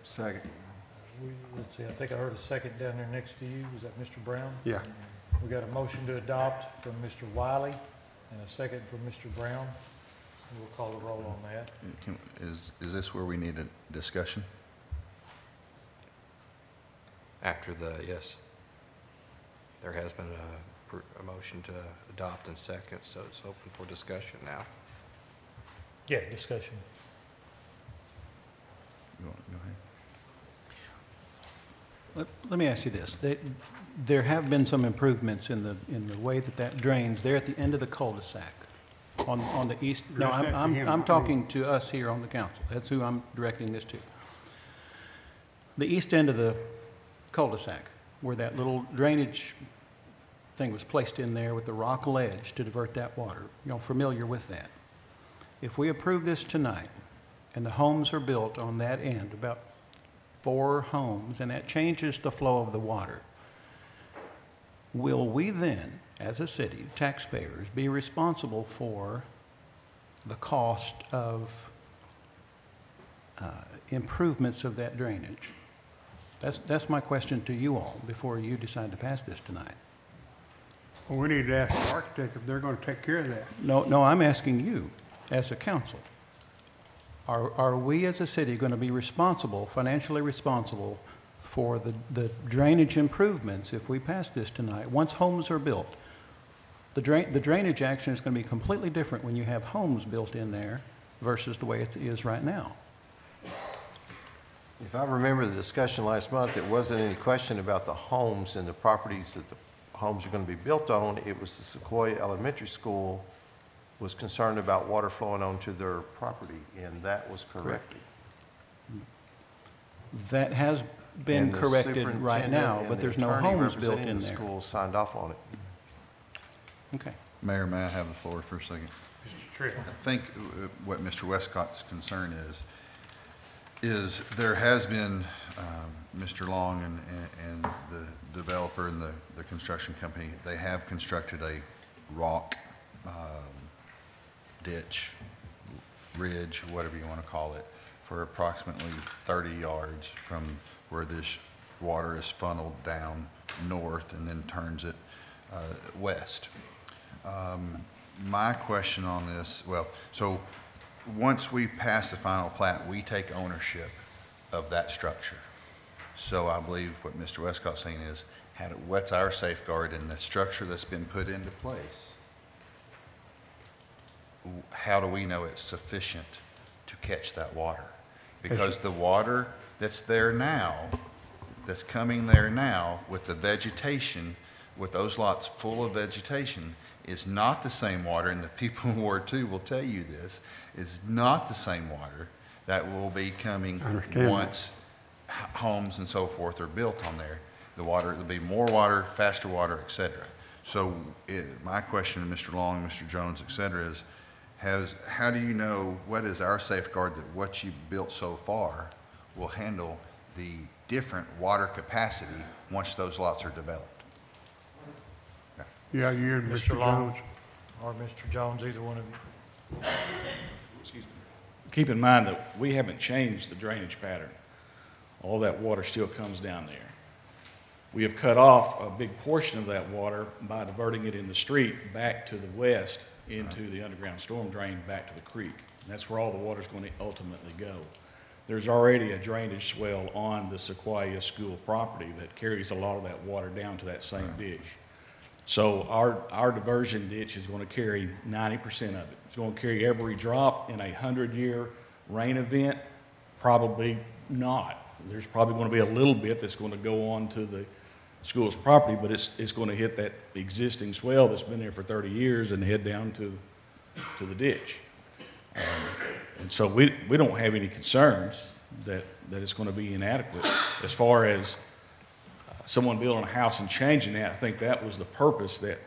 Second. Let's see, I think I heard a second down there next to you. Was that Mr. Brown? Yeah. We got a motion to adopt from Mr. Wiley and a second from Mr. Brown. We'll call the roll on that. Is this where we need a discussion? After the, yes. There has been a motion to adopt and second, so it's open for discussion now. Yeah, discussion. Go ahead. Let me ask you this. There have been some improvements in the way that drains there at the end of the cul-de-sac on the east. No, I'm talking to us here on the council. That's who I'm directing this to. The east end of the cul-de-sac, where that little drainage thing was placed in there with the rock ledge to divert that water. You're familiar with that. If we approve this tonight, and the homes are built on that end, about 4 homes, and that changes the flow of the water, will we then, as a city, taxpayers, be responsible for the cost of improvements of that drainage? That's my question to you all before you decide to pass this tonight. Well, we need to ask the architect if they're going to take care of that. No, I'm asking you as a council. Are we as a city going to be responsible, financially responsible, for the drainage improvements if we pass this tonight? Once homes are built, the drainage action is going to be completely different when you have homes built in there versus the way it is right now. If I remember the discussion last month, it wasn't any question about the homes and the properties that the homes are going to be built on. It was the Sequoia Elementary School was concerned about water flowing onto their property, and that was corrected. That has been corrected right now, but there's no homes built in there. The school signed off on it. Okay. Mayor, may I have the floor for a second? Mr. Tripp. I think what Mr. Westcott's concern is there has been, Mr. Long and the developer and the construction company, they have constructed a rock ditch, ridge, whatever you want to call it, for approximately 30 yards from where this water is funneled down north and then turns it west. My question on this, so once we pass the final plat, we take ownership of that structure. So I believe what Mr. Westcott's saying is, what's our safeguard in the structure that's been put into place? How do we know it's sufficient to catch that water? Because the water that's there now, that's coming there now with the vegetation, with those lots full of vegetation, is not the same water, and the people in Ward 2 will tell you this, is not the same water that will be coming once homes and so forth are built on there. The water, there'll be more water, faster water, et cetera. So my question to Mr. Long, Mr. Jones, et cetera, is how do you know, what is our safeguard that what you've built so far will handle the different water capacity once those lots are developed? Yeah, you're Mr. Long Jones. or Mr. Jones, either one of you. Excuse me. Keep in mind that we haven't changed the drainage pattern. All that water still comes down there. We have cut off a big portion of that water by diverting it in the street back to the west into the underground storm drain back to the creek. And that's where all the water is going to ultimately go. There's already a drainage swell on the Sequoia School property that carries a lot of that water down to that same ditch. So our diversion ditch is going to carry 90% of it. It's going to carry every drop in a 100-year rain event? Probably not. There's probably going to be a little bit that's going to go on to the school's property, but it's going to hit that existing swell that's been there for 30 years and head down to the ditch. And so we don't have any concerns that it's going to be inadequate. As far as someone building a house and changing that, I think that was the purpose that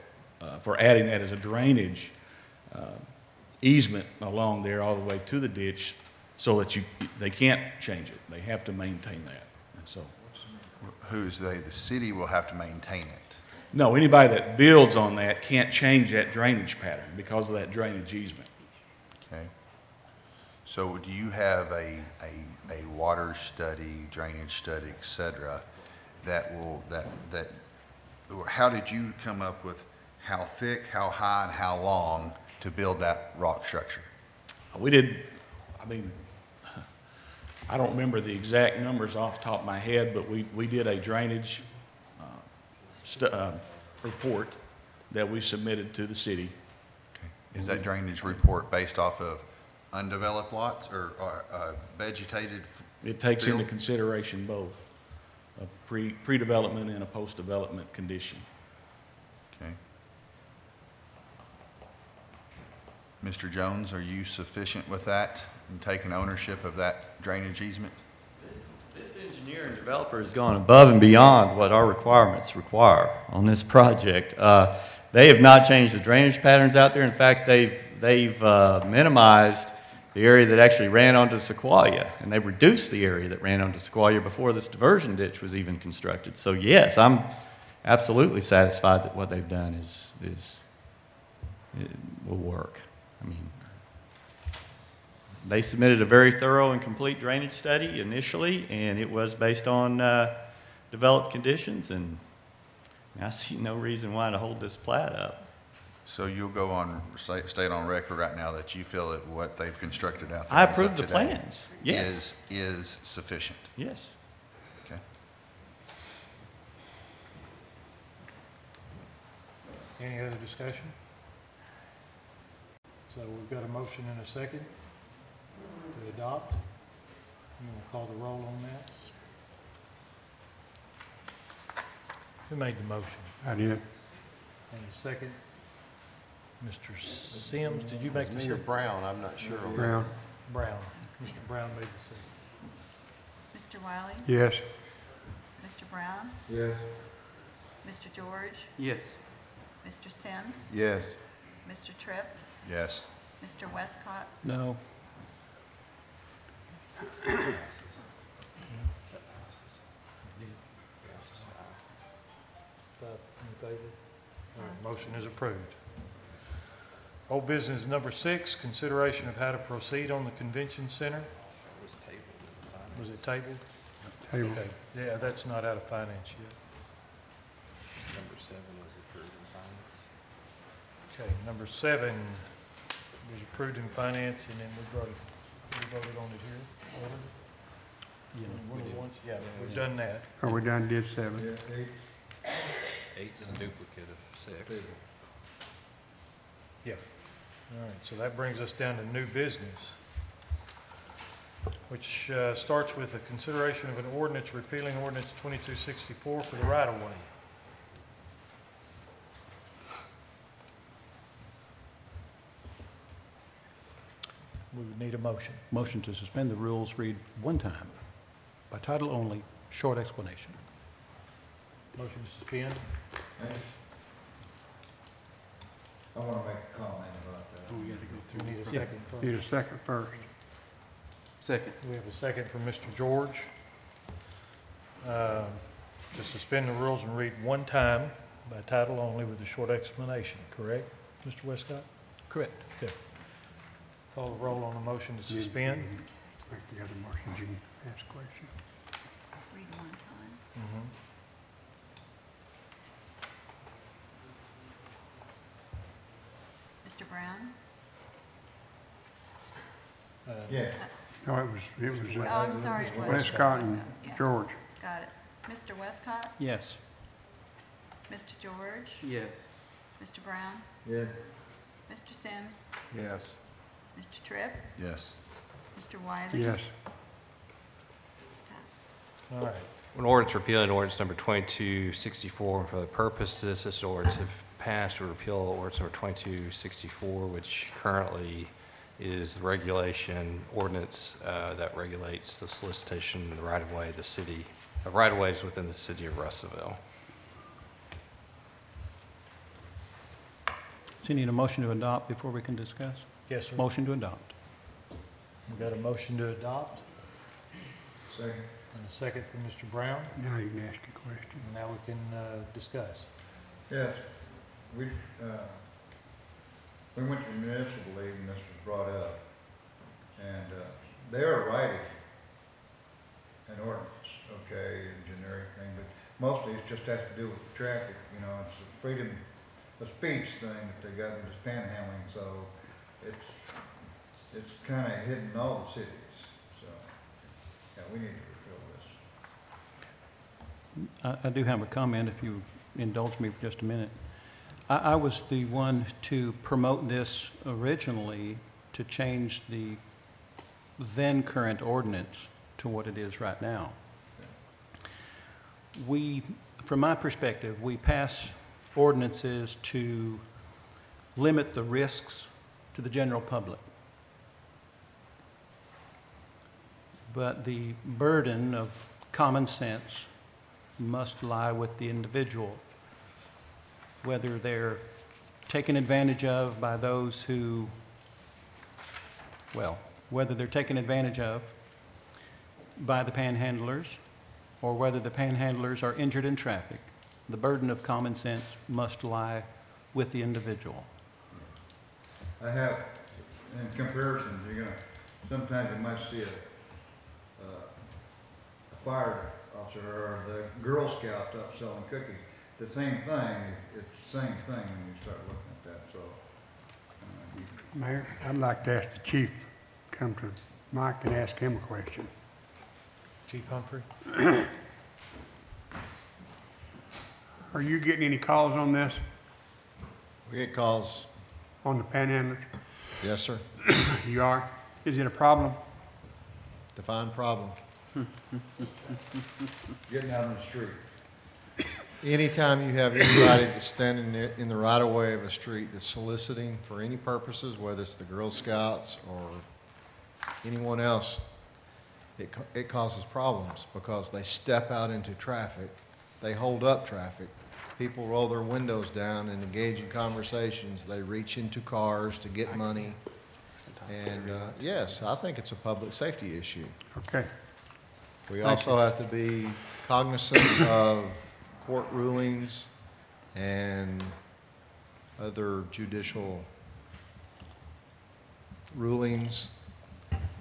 for adding that as a drainage easement along there all the way to the ditch, so that they can't change it. They have to maintain that. And so, who's they? The city will have to maintain it. no, anybody that builds on that can't change that drainage pattern because of that drainage easement. Okay. So do you have a water study, drainage study, et cetera, how did you come up with how thick, how high, and how long to build that rock structure? We did, I mean, I don't remember the exact numbers off the top of my head, but we did a drainage report that we submitted to the city. Okay. Is that drainage report based off of undeveloped lots or vegetated It takes field? into consideration both a pre-development and a post-development condition. Okay. Mr. Jones, are you sufficient with that and taking ownership of that drainage easement? This engineer and developer has gone above and beyond what our requirements require on this project. They have not changed the drainage patterns out there. In fact, they've minimized the area that actually ran onto Sequoia, and they've reduced the area that ran onto Sequoia before this diversion ditch was even constructed. So yes, I'm absolutely satisfied that what they've done will work. I mean, they submitted a very thorough and complete drainage study initially, and it was based on developed conditions, and I see no reason why to hold this plat up. So you'll go on, state on record right now that you feel that what they've constructed out there I as of approve the today plans, yes. is sufficient? Yes. Okay. Any other discussion? So we've got a motion and a second to adopt. You want to call the roll on that? Who made the motion? I did. And a second? Mr. Sims, did you make the Me or second? Brown, I'm not sure. Brown. Brown. Mr. Brown made the second. Mr. Wiley? Yes. Mr. Brown? Yes. Mr. George? Yes. Mr. Sims? Yes. Mr. Tripp? Yes. Mr. Westcott? No. In favor? All right, motion is approved. Old business number 6, consideration of how to proceed on the convention center. Was it tabled? Table. Okay, yeah, that's not out of finance yet. Number 7 was approved in finance. Okay, number 7 was approved in finance, and then we voted on it here. Order? One of the ones? Yeah, we've done that. Are we done, did 7? Yeah, 8. Eight's a duplicate of 6. Yeah. All right, so that brings us down to new business, which starts with the consideration of an ordinance repealing ordinance 2264 for the right-of-way. We would need a motion. Motion to suspend the rules, read one time, by title only, short explanation. Motion to suspend. I want to make a comment about that. We got to go through. Need a second first. Need a second first. Second. We have a second from Mr. George. To suspend the rules and read one time by title only with a short explanation, correct, Mr. Westcott? Correct. Okay. Call the roll on the motion to suspend. Make the other motions, you can ask questions. Read one time. Mhm. Mr. Brown? Yeah. No, it was Oh, I'm sorry, it was. Westcott and Yeah. George. Got it. Mr. Westcott? Yes. Mr. George? Yes. Mr. Brown? Yeah. Mr. Sims? Yes. Mr. Tripp? Yes. Mr. Wiley? Yes. It's passed. All right. An ordinance repealing ordinance number 2264, and for the purpose this ordinance, if passed, would repeal ordinance number 2264, which currently is the regulation ordinance that regulates the solicitation and the right-of-way of the city, of right-of-ways within the city of Russellville. So you need a motion to adopt before we can discuss? Yes, sir. Motion to adopt. We got a motion to adopt Second. and a second from Mr. Brown. Now you can ask a question. And now we can discuss. Yes, we went to municipal league and this was brought up. And they are writing an ordinance, okay, and generic thing, but mostly it just has to do with the traffic, you know, it's the freedom of speech thing that they got with this panhandling, so it's kind of hidden in all the cities, so, yeah, we need to repeal this. I do have a comment, if you indulge me for just a minute. I was the one to promote this originally to change the then current ordinance to what it is right now. From my perspective, we pass ordinances to limit the risks to the general public. But the burden of common sense must lie with the individual, whether they're taken advantage of by those who, well, whether they're taken advantage of by the panhandlers or whether the panhandlers are injured in traffic. The burden of common sense must lie with the individual. I have, in comparison, you're gonna, sometimes you might see a fire officer or the Girl Scout up selling cookies. The same thing, it's the same thing when you start looking at that, so. Mayor, I'd like to ask the chief, come to Mike and ask him a question. Chief Humphrey? Are you getting any calls on this, We get calls, on the panhandlers? yes, sir, You are? Is it a problem? define problem. Getting out on the street. Anytime you have anybody that's standing in the right of way of a street that's soliciting for any purposes, whether it's the Girl Scouts or anyone else, it causes problems because they step out into traffic, they hold up traffic, people roll their windows down and engage in conversations, they reach into cars to get money. And yes, I think it's a public safety issue. Okay. We Thank also have to be cognizant of court rulings and other judicial rulings,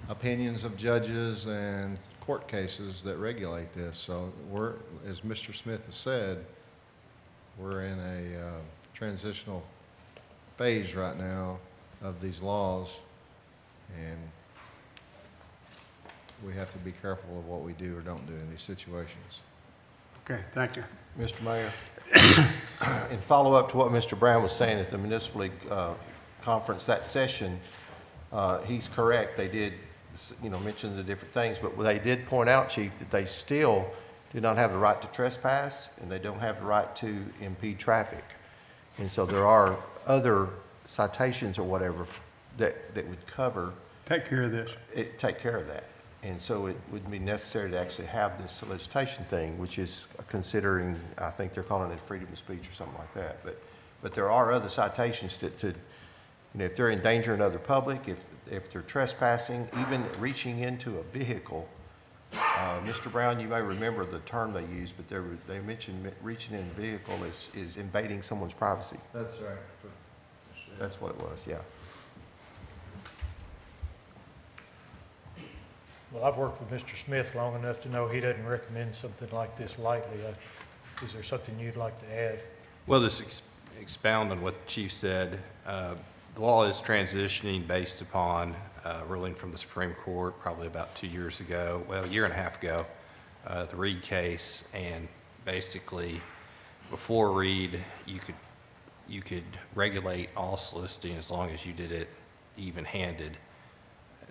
opinions of judges and court cases that regulate this. So we're, as Mr. Smith has said, we're in a transitional phase right now of these laws, and we have to be careful of what we do or don't do in these situations. Okay, thank you. Mr. Mayor, in follow-up to what Mr. Brown was saying at the Municipal League conference, that session, he's correct. They did, mention the different things, but they did point out, Chief, that they still do not have the right to trespass, and they don't have the right to impede traffic. And so there are other citations or whatever that would cover. Take care of this. Take care of that. And so it would be necessary to actually have this solicitation thing, which is considering, I think they're calling it freedom of speech or something like that. But there are other citations to if they're endangering other public, if they're trespassing, even reaching into a vehicle. Mr. Brown, you may remember the term they used, but they mentioned reaching in a vehicle is invading someone's privacy. That's right. That's what it was, yeah. Well, I've worked with Mr. Smith long enough to know he doesn't recommend something like this lightly. Is there something you'd like to add? Well, just expound on what the chief said. The law is transitioning based upon ruling from the Supreme Court probably about 2 years ago, well, a year and a half ago, the Reed case, and basically before Reed, you could regulate all soliciting as long as you did it even-handed.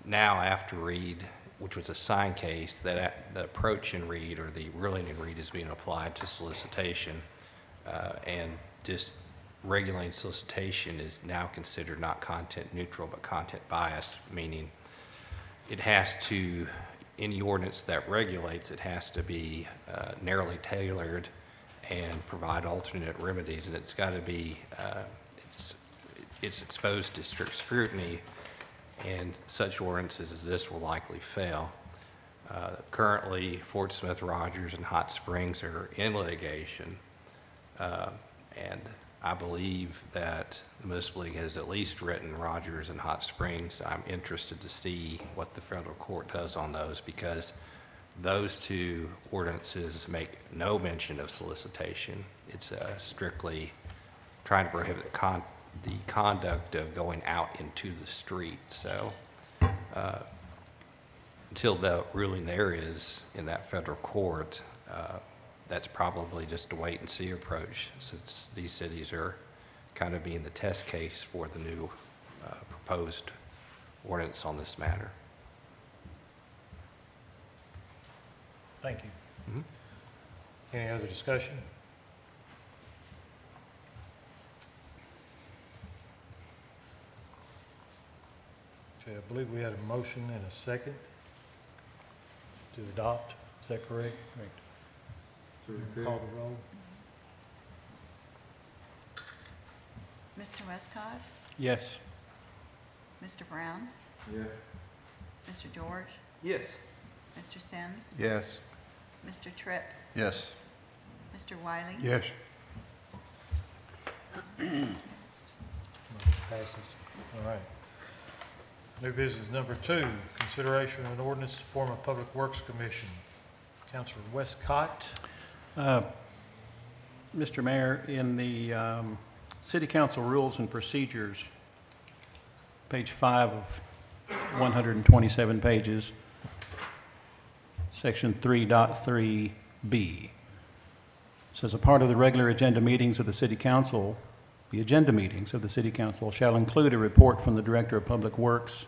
Now, after Reed, which was a sign case, that the approach in Reed, or the ruling in Reed, is being applied to solicitation, and just regulating solicitation is now considered not content neutral but content biased, meaning it has to, any ordinance that regulates it has to be narrowly tailored and provide alternate remedies, and it's got to be, it's exposed to strict scrutiny, and such ordinances as this will likely fail. Currently, Fort Smith, Rogers, and Hot Springs are in litigation, and I believe that the Municipal League has at least written Rogers and Hot Springs. I'm interested to see what the federal court does on those, because those two ordinances make no mention of solicitation. It's strictly trying to prohibit the conduct of going out into the street. So until the ruling there is in that federal court, that's probably just a wait and see approach, since these cities are kind of being the test case for the new proposed ordinance on this matter. Thank you. Any other discussion? Okay, I believe we had a motion and a second to adopt. Is that correct? Call the roll. Mr. Westcott? Yes. Mr. Brown? Yes. Mr. George? Yes. Mr. Sims? Yes. Mr. Tripp? Yes. Mr. Wiley? Yes. Motion passes. All right. New business number 2, consideration of an ordinance to form a Public Works Commission. Councilor Westcott. Mr. Mayor, in the City Council Rules and Procedures, page 5 of 127 pages, section 3.3B, says a part of the regular agenda meetings of the City Council, the agenda meetings of the City Council shall include a report from the Director of Public Works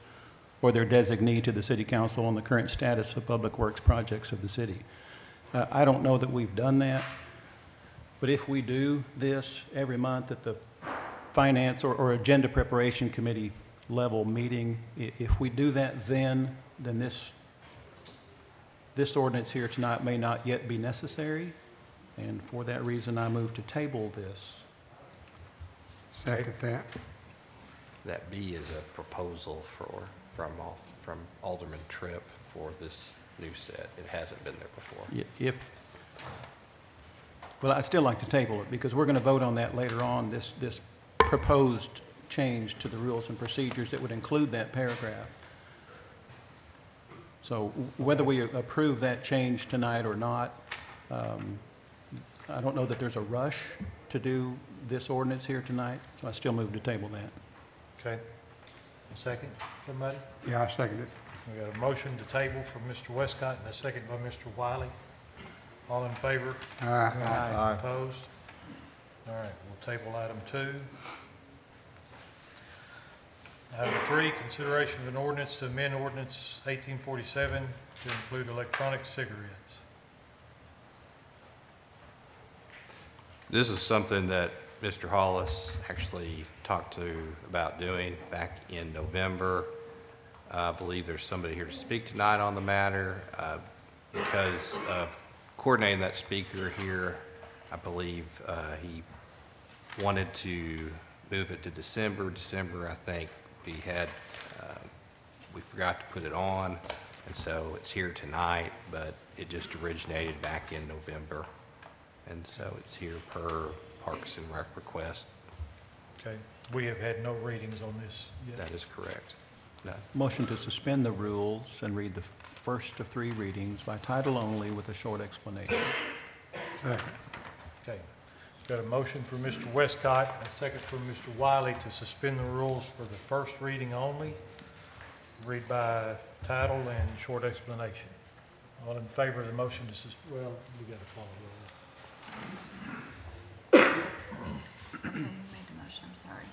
or their designee to the City Council on the current status of public works projects of the city. I don't know that we've done that, but if we do this every month at the Finance or Agenda Preparation Committee level meeting, if we do that then this ordinance here tonight may not yet be necessary, and for that reason I move to table this. Second that. That B is a proposal from Alderman Tripp for this new set. It hasn't been there before. Well, I'd still like to table it, because we're going to vote on that later on, this proposed change to the rules and procedures that would include that paragraph. So whether we approve that change tonight or not, I don't know that there's a rush to do this ordinance here tonight, so I still move to table that. Okay. A second, somebody? Yeah, I second it. We got a motion to table from Mr. Westcott and a second by Mr. Wiley. All in favor? Aye. Opposed? All right, we'll table item 2. Item 3, consideration of an ordinance to amend ordinance 1847 to include electronic cigarettes. This is something that Mr. Hollis actually talked about doing back in November. I believe there's somebody here to speak tonight on the matter. Because of coordinating that speaker here, I believe he wanted to move it to December. I think we forgot to put it on, and so it's here tonight, but it just originated back in November. And so it's here per Parks and Rec request. Okay, we have had no readings on this yet. That is correct. No. Motion to suspend the rules and read the first of 3 readings by title only with a short explanation. Second. Okay, got a motion from Mr. Westcott, a second from Mr. Wiley to suspend the rules for the first reading only. Read by title and short explanation. All in favor of the motion to well, we got to follow the roll. Okay, who made the motion? I'm sorry.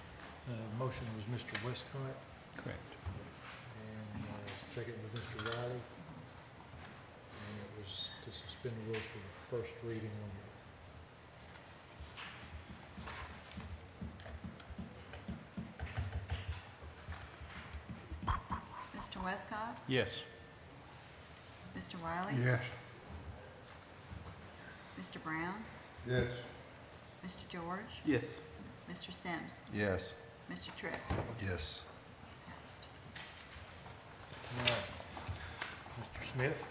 Motion was Mr. Westcott, Correct. and second was Mr. Wiley. And it was to suspend the rules for the first reading only. Mr. Westcott? Yes. Mr. Wiley? Yes. Mr. Brown? Yes. Mr. George? Yes. Mr. Sims? Yes. Mr. Tripp? Yes. Passed. All right. Mr. Smith?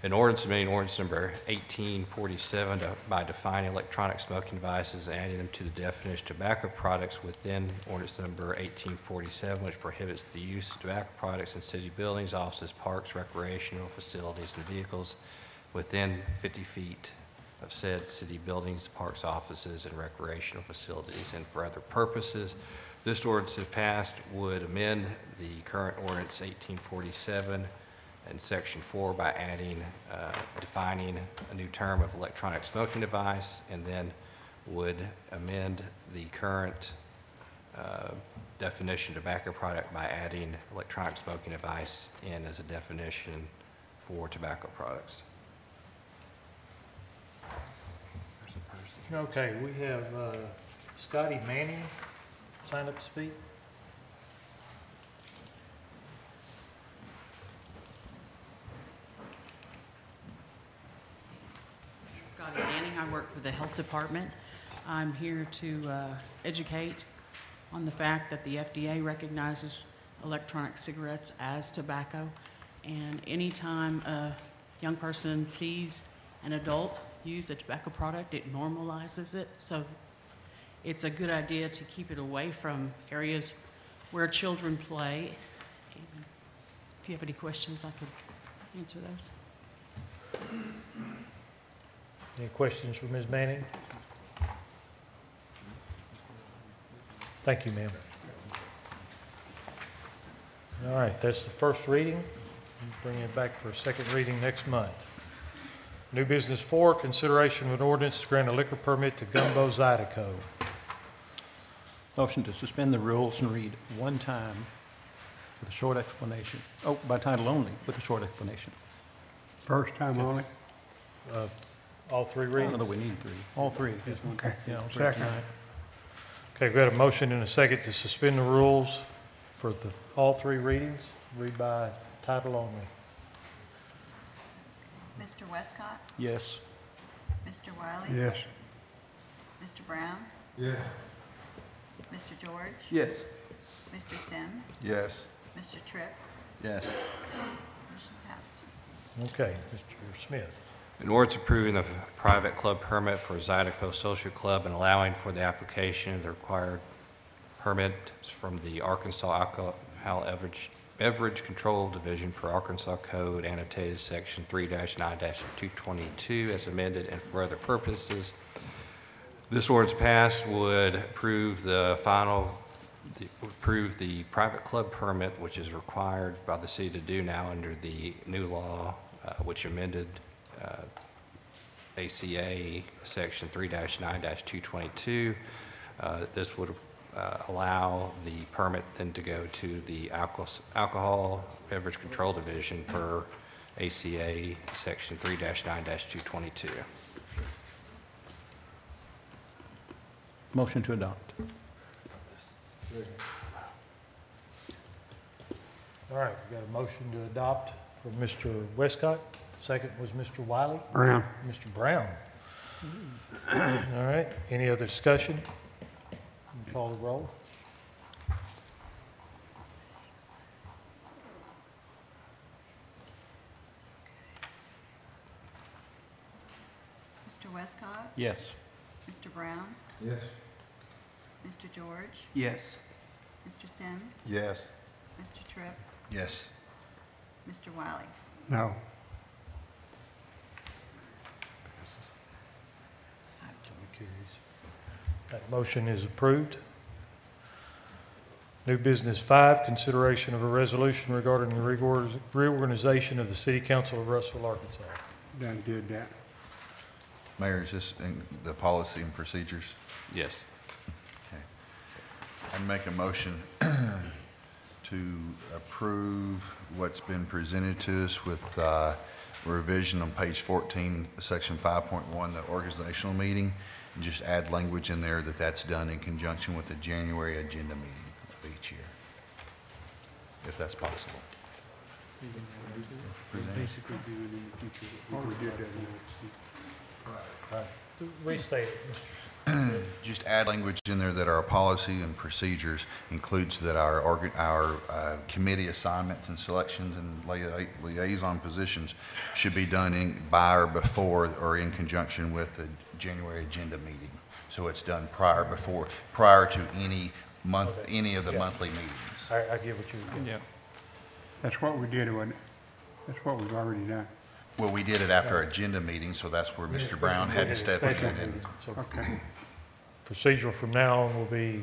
An ordinance amending ordinance number 1847 by defining electronic smoking devices and adding them to the definition of tobacco products within ordinance number 1847, which prohibits the use of tobacco products in city buildings, offices, parks, recreational facilities, and vehicles within 50 feet of said city buildings, parks, offices, and recreational facilities, and for other purposes. This ordinance, if passed, would amend the current ordinance 1847 and section 4 by adding, defining a new term of electronic smoking device, and then would amend the current definition of tobacco product by adding electronic smoking device in as a definition for tobacco products. Okay, we have Scotty Manning signed up to speak. Scotty Manning, I work for the Health Department. I'm here to educate on the fact that the FDA recognizes electronic cigarettes as tobacco, and anytime a young person sees an adult use a tobacco product, it normalizes it. So it's a good idea to keep it away from areas where children play. And if you have any questions, I could answer those. Any questions for Ms. Manning? Thank you, ma'am. All right, that's the first reading. Bring it back for a second reading next month. New business 4, consideration of an ordinance to grant a liquor permit to Gumbo Zydeco. Motion to suspend the rules and read one time with a short explanation. Oh, by title only with a short explanation. First time only? All 3 I don't readings? know that we need 3. All 3. Okay. Yeah, all 3 Second. tonight. Okay, we've got a motion and a second to suspend the rules for all 3 readings. Read by title only. Mr. Westcott? Yes. Mr. Wiley? Yes. Mr. Brown? Yes. Mr. George? Yes. Mr. Sims? Yes. Mr. Tripp? Yes. Motion passed. Okay, Mr. Smith. An ordinance approving the private club permit for Zydeco Social Club and allowing for the application of the required permits from the Arkansas Alcohol Beverage Control Division per Arkansas Code annotated section 3-9-222 as amended and for other purposes. This ordinance passed would approve the private club permit, which is required by the city to do now under the new law, which amended ACA Section 3-9-222. This would allow the permit then to go to the Alcohol Beverage Control Division per ACA Section 3-9-222. Motion to adopt. All right, we got a motion to adopt from Mr. Westcott. Second was Mr. Wiley. Brown. Mr. Brown. All right, any other discussion? Call the roll. Mr. Westcott? Yes. Mr. Brown? Yes. Mr. George? Yes. Mr. Sims? Yes. Mr. Tripp? Yes. Mr. Wiley? No. That motion is approved. New business 5, consideration of a resolution regarding the reorganization of the City Council of Russellville, Arkansas. Done did that. Mayor, is this in the policy and procedures? Yes. Okay. I'd make a motion to approve what's been presented to us with revision on page 14, section 5.1, the organizational meeting, and just add language in there that that's done in conjunction with the January agenda meeting of each year, if that's possible. Basically doing in the future. What we did that Restate it, Just add language in there that our policy and procedures includes that our committee assignments and selections and liaison positions should be done by or before or in conjunction with the January agenda meeting. So it's done prior to any month, any of the monthly meetings. I get what you're getting. Yeah. That's what we did, wasn't it? That's what we've already done. Well, we did it after our agenda meeting, so that's where Mr. Brown had to step in and. So Okay. procedural from now on will be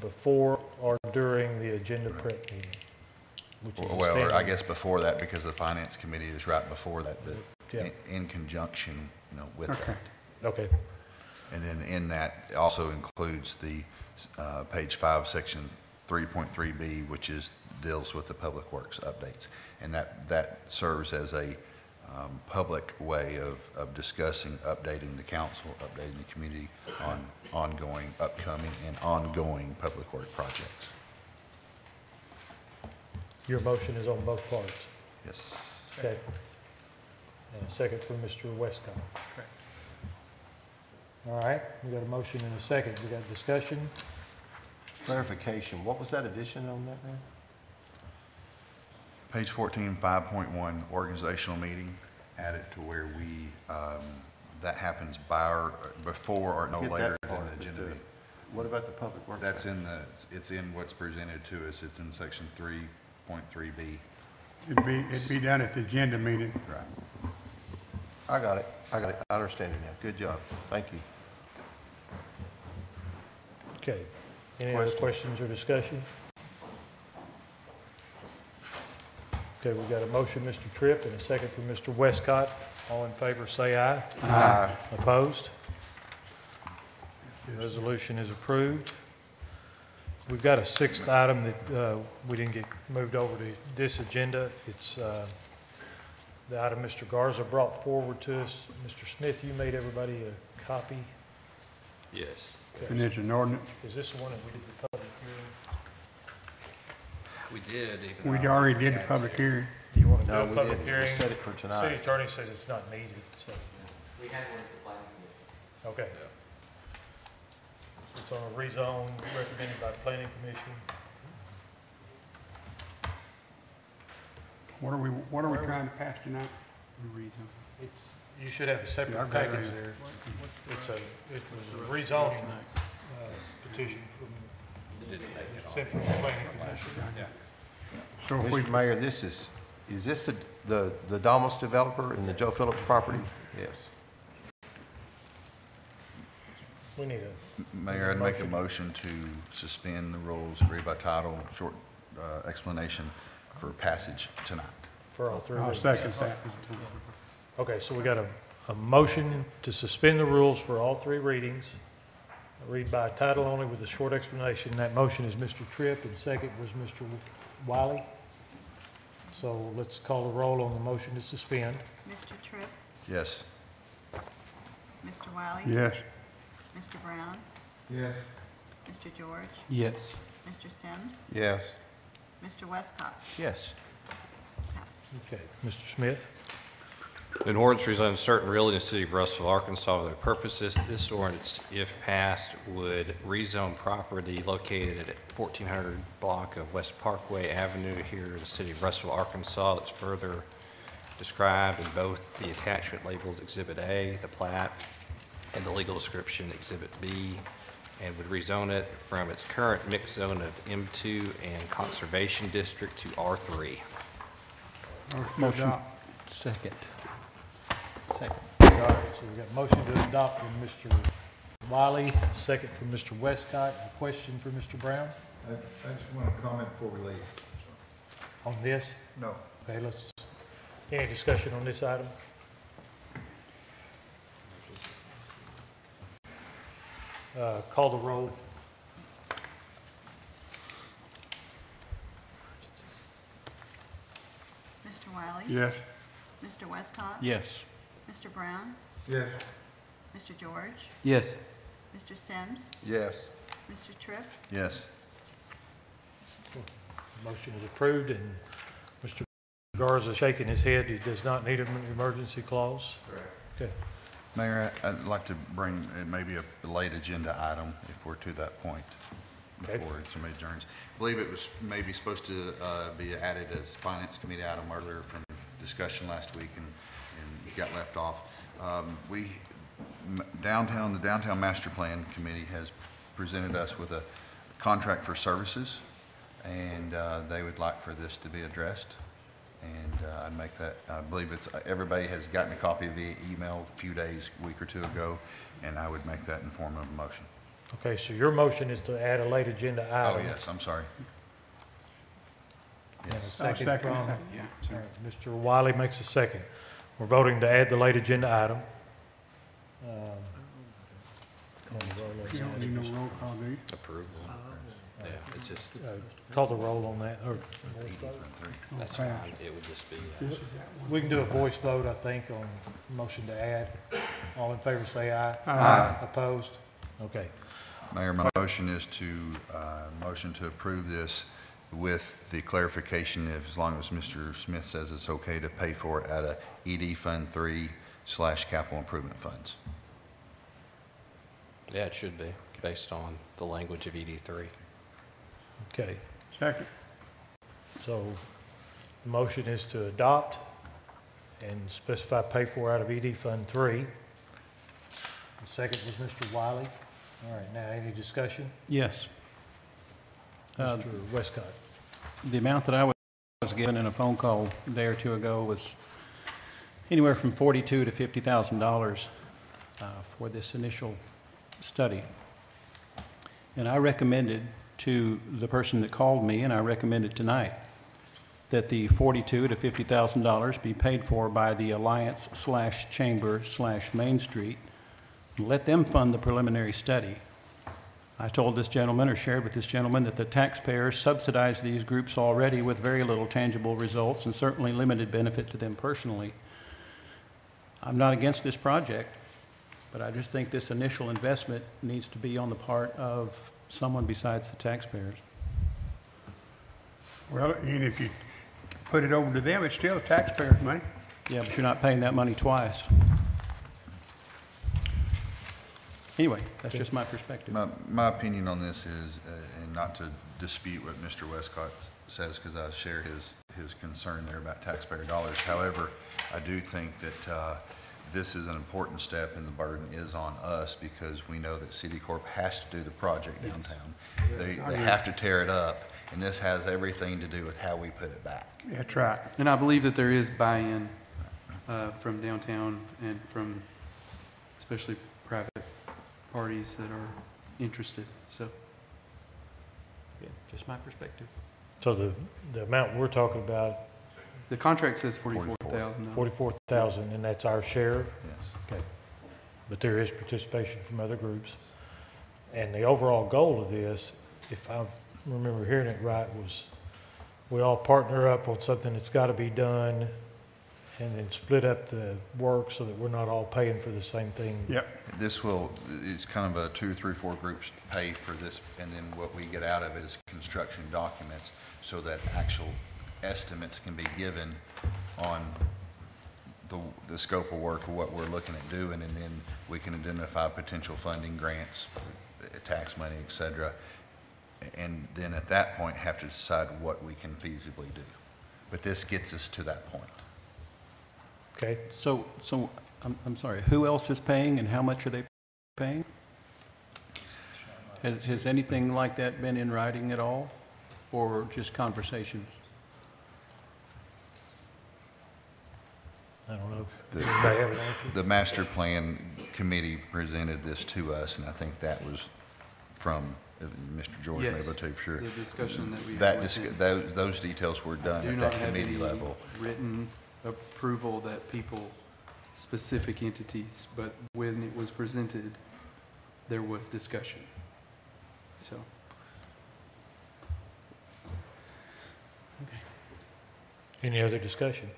before or during the agenda prep meeting. which is a Well, I standard. guess before that, because the finance committee is right before that, but Yeah. in conjunction, with Okay. that. Okay, And then in that also includes the page 5, section 3.3B, which deals with the public works updates. And that serves as a public way of discussing, updating the council, updating the community on ongoing, upcoming, and ongoing public work projects. your motion is on both parts. Yes. Okay. And a second from Mr. Westcott. Correct. All right, we got a motion and a second. We got discussion. Clarification, what was that addition on that there? Page 14, 5.1, organizational meeting, add it to where we, that happens before or no Get that later than part, the but agenda meeting. What about the public works? That's it's in what's presented to us. It's in section 3.3B. It'd be done at the agenda meeting. Right. I got it. I understand it now. Good job. Thank you. Okay. Any other questions or discussion? Okay, we got a motion, Mr. Tripp, and a second from Mr. Westcott. All in favor, say aye. Aye. Opposed? The resolution is approved. We've got a sixth item that we didn't get moved over to this agenda. It's the item Mr. Garza brought forward to us. Mr. Smith, you made everybody a copy. Yes. And it's an ordinance. Is this the one that we did the public hearing? We did, even We already did the public hearing. Do you want to do No, a we public didn't. We hearing? set it for City tonight. attorney says it's not needed, so, We had one at the planning commission. okay. It's on a rezone recommended by planning commission. What are we trying to pass tonight? It's, you should have a Yeah, separate I've got it package right there. It was a rezoning petition from Central Planning Commission. So if we, Mr. Mayor, is this the Domus developer in the Joe Phillips property? Yes. We need Mayor, I'd make a motion to suspend the rules, read by title, short explanation for passage tonight. for all three. I'll readings. second that. Okay, so we got a a motion to suspend the rules for all three readings. I read by title only with a short explanation. That motion is Mr. Tripp, and second was Mr. Wiley. So let's call the roll on the motion to suspend. Mr. Tripp? Yes. Mr. Wiley? Yes. Mr. Brown? Yes. Mr. George? Yes. Mr. Sims? Yes. Mr. Westcott? Yes. Passed. Okay, Mr. Smith? An ordinance rezoning certain real in the city of Russellville, Arkansas for their purposes. This ordinance, if passed, would rezone property located at 1400 block of West Parkway Avenue here in the city of Russellville, Arkansas. It's further described in both the attachment labeled Exhibit A, the plat, and the legal description Exhibit B, and would rezone it from its current mixed zone of M2 and Conservation District to R3. Motion. Second. Second. All right, so we got motion to adopt from Mr. Wiley, second from Mr. Westcott. A question for Mr. Brown I just want to comment before we leave. on this? No. Okay, any discussion on this item? Call the roll. Mr. Wiley? Yes. Mr. Westcott? Yes. Mr. Brown? Yes. Mr. George? Yes. Mr. Sims? Yes. Mr. Tripp? Yes. Motion is approved, and Mr. Garza shaking his head. He does not need an emergency clause. Correct. Okay. Mayor, I'd like to bring maybe a late agenda item if we're to that point Okay. before somebody adjourns. I believe it was maybe supposed to be added as Finance Committee item earlier from discussion last week and it got left off. The Downtown Master Plan Committee has presented us with a contract for services, and they would like for this to be addressed. And I'd make that, I believe everybody has gotten a copy via email a few days, a week or two ago, and I would make that in form of a motion. Okay, so your motion is to add a late agenda Oh, item. yes, I'm sorry. And a Yes. second I'll second from, it. all right, Mr. Wiley makes a second. We're voting to add the late agenda item. You don't need no roll call, do you? Approval. Yeah, it's just, Call the roll on that, or that's Okay. fine. It would just be, we can do a voice vote, I think, on motion to add. All in favor, say aye. Aye. Opposed? Okay. Mayor, my motion is to, motion to approve this with the clarification, if as long as Mr. Smith says it's okay to pay for it out of ED Fund 3/capital improvement funds. yeah, it should be, based on the language of ED3. Okay, Second. so the motion is to adopt and specify pay for out of ED Fund 3. The second was Mr. Wiley. All right, now any discussion? Yes. Mr. Westcott. The amount that I was given in a phone call a day or two ago was anywhere from $42,000 to $50,000 for this initial study. And I recommended to the person that called me, and I recommended tonight, that the $42,000 to $50,000 be paid for by the Alliance/Chamber/Main Street. Let them fund the preliminary study. I told this gentleman, or shared with this gentleman, that the taxpayers subsidize these groups already with very little tangible results and certainly limited benefit to them personally. I'm not against this project, but I just think this initial investment needs to be on the part of someone besides the taxpayers. Well, and if you put it over to them, it's still taxpayers' money. Yeah, but you're not paying that money twice. Anyway, that's just my perspective. My opinion on this is, and not to dispute what Mr. Westcott says, because I share his concern there about taxpayer dollars. However, I do think that this is an important step, and the burden is on us because we know that Citicorp has to do the project downtown. They have to tear it up, and this has everything to do with how we put it back. That's right. And I believe that there is buy-in from downtown and from especially private parties that are interested, so. Yeah, just my perspective. So the amount we're talking about The contract says 44,000. 44,000, and that's our share, Yes. okay. But there is participation from other groups. And the overall goal of this, if I remember hearing it right, was we all partner up on something that's got to be done and then split up the work so that we're not all paying for the same thing. Yep. This will, it's kind of a 2, 3, 4 groups pay for this, and then what we get out of it is construction documents so that actual estimates can be given on the scope of work of what we're looking at doing, and then we can identify potential funding grants, tax money, et cetera, and then at that point have to decide what we can feasibly do. But this gets us to that point. Okay. So I'm sorry, who else is paying and how much are they paying? Has anything like that been in writing at all, or just conversations? I don't know. Anybody have an answer? The master plan committee presented this to us, and I think that was from Mr. George, Yes, maybe I'll tell you for sure. the discussion that we That had with those details were done Do at not that have committee any level. written approval that people, specific entities, but when it was presented, there was discussion. So. Any other discussion?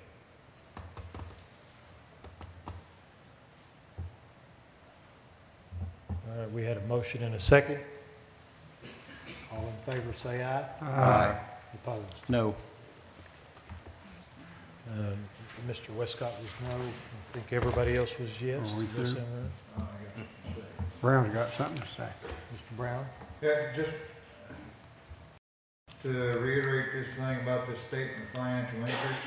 All right, we had a motion and a second. All in favor, say aye. Aye. Opposed? No. Mr. Westcott was no. I think everybody else was yes. Are we Does that through? sound right? Brown's got something to say. Mr. Brown? Yeah, just to reiterate this thing about the statement of financial interest,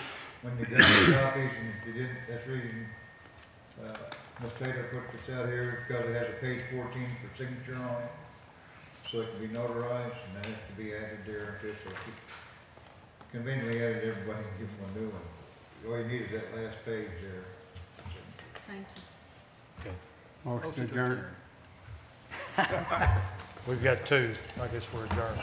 when you get the copies, and if you didn't, that's reading, Ms. Taylor put this out here because it has a page 14 for signature on it. So it can be notarized, and that has to be added there, just so it's conveniently added, everybody can give them a new one. All you need is that last page there. Thank you. Okay. Motion adjourned. We've got two. I guess we're adjourned.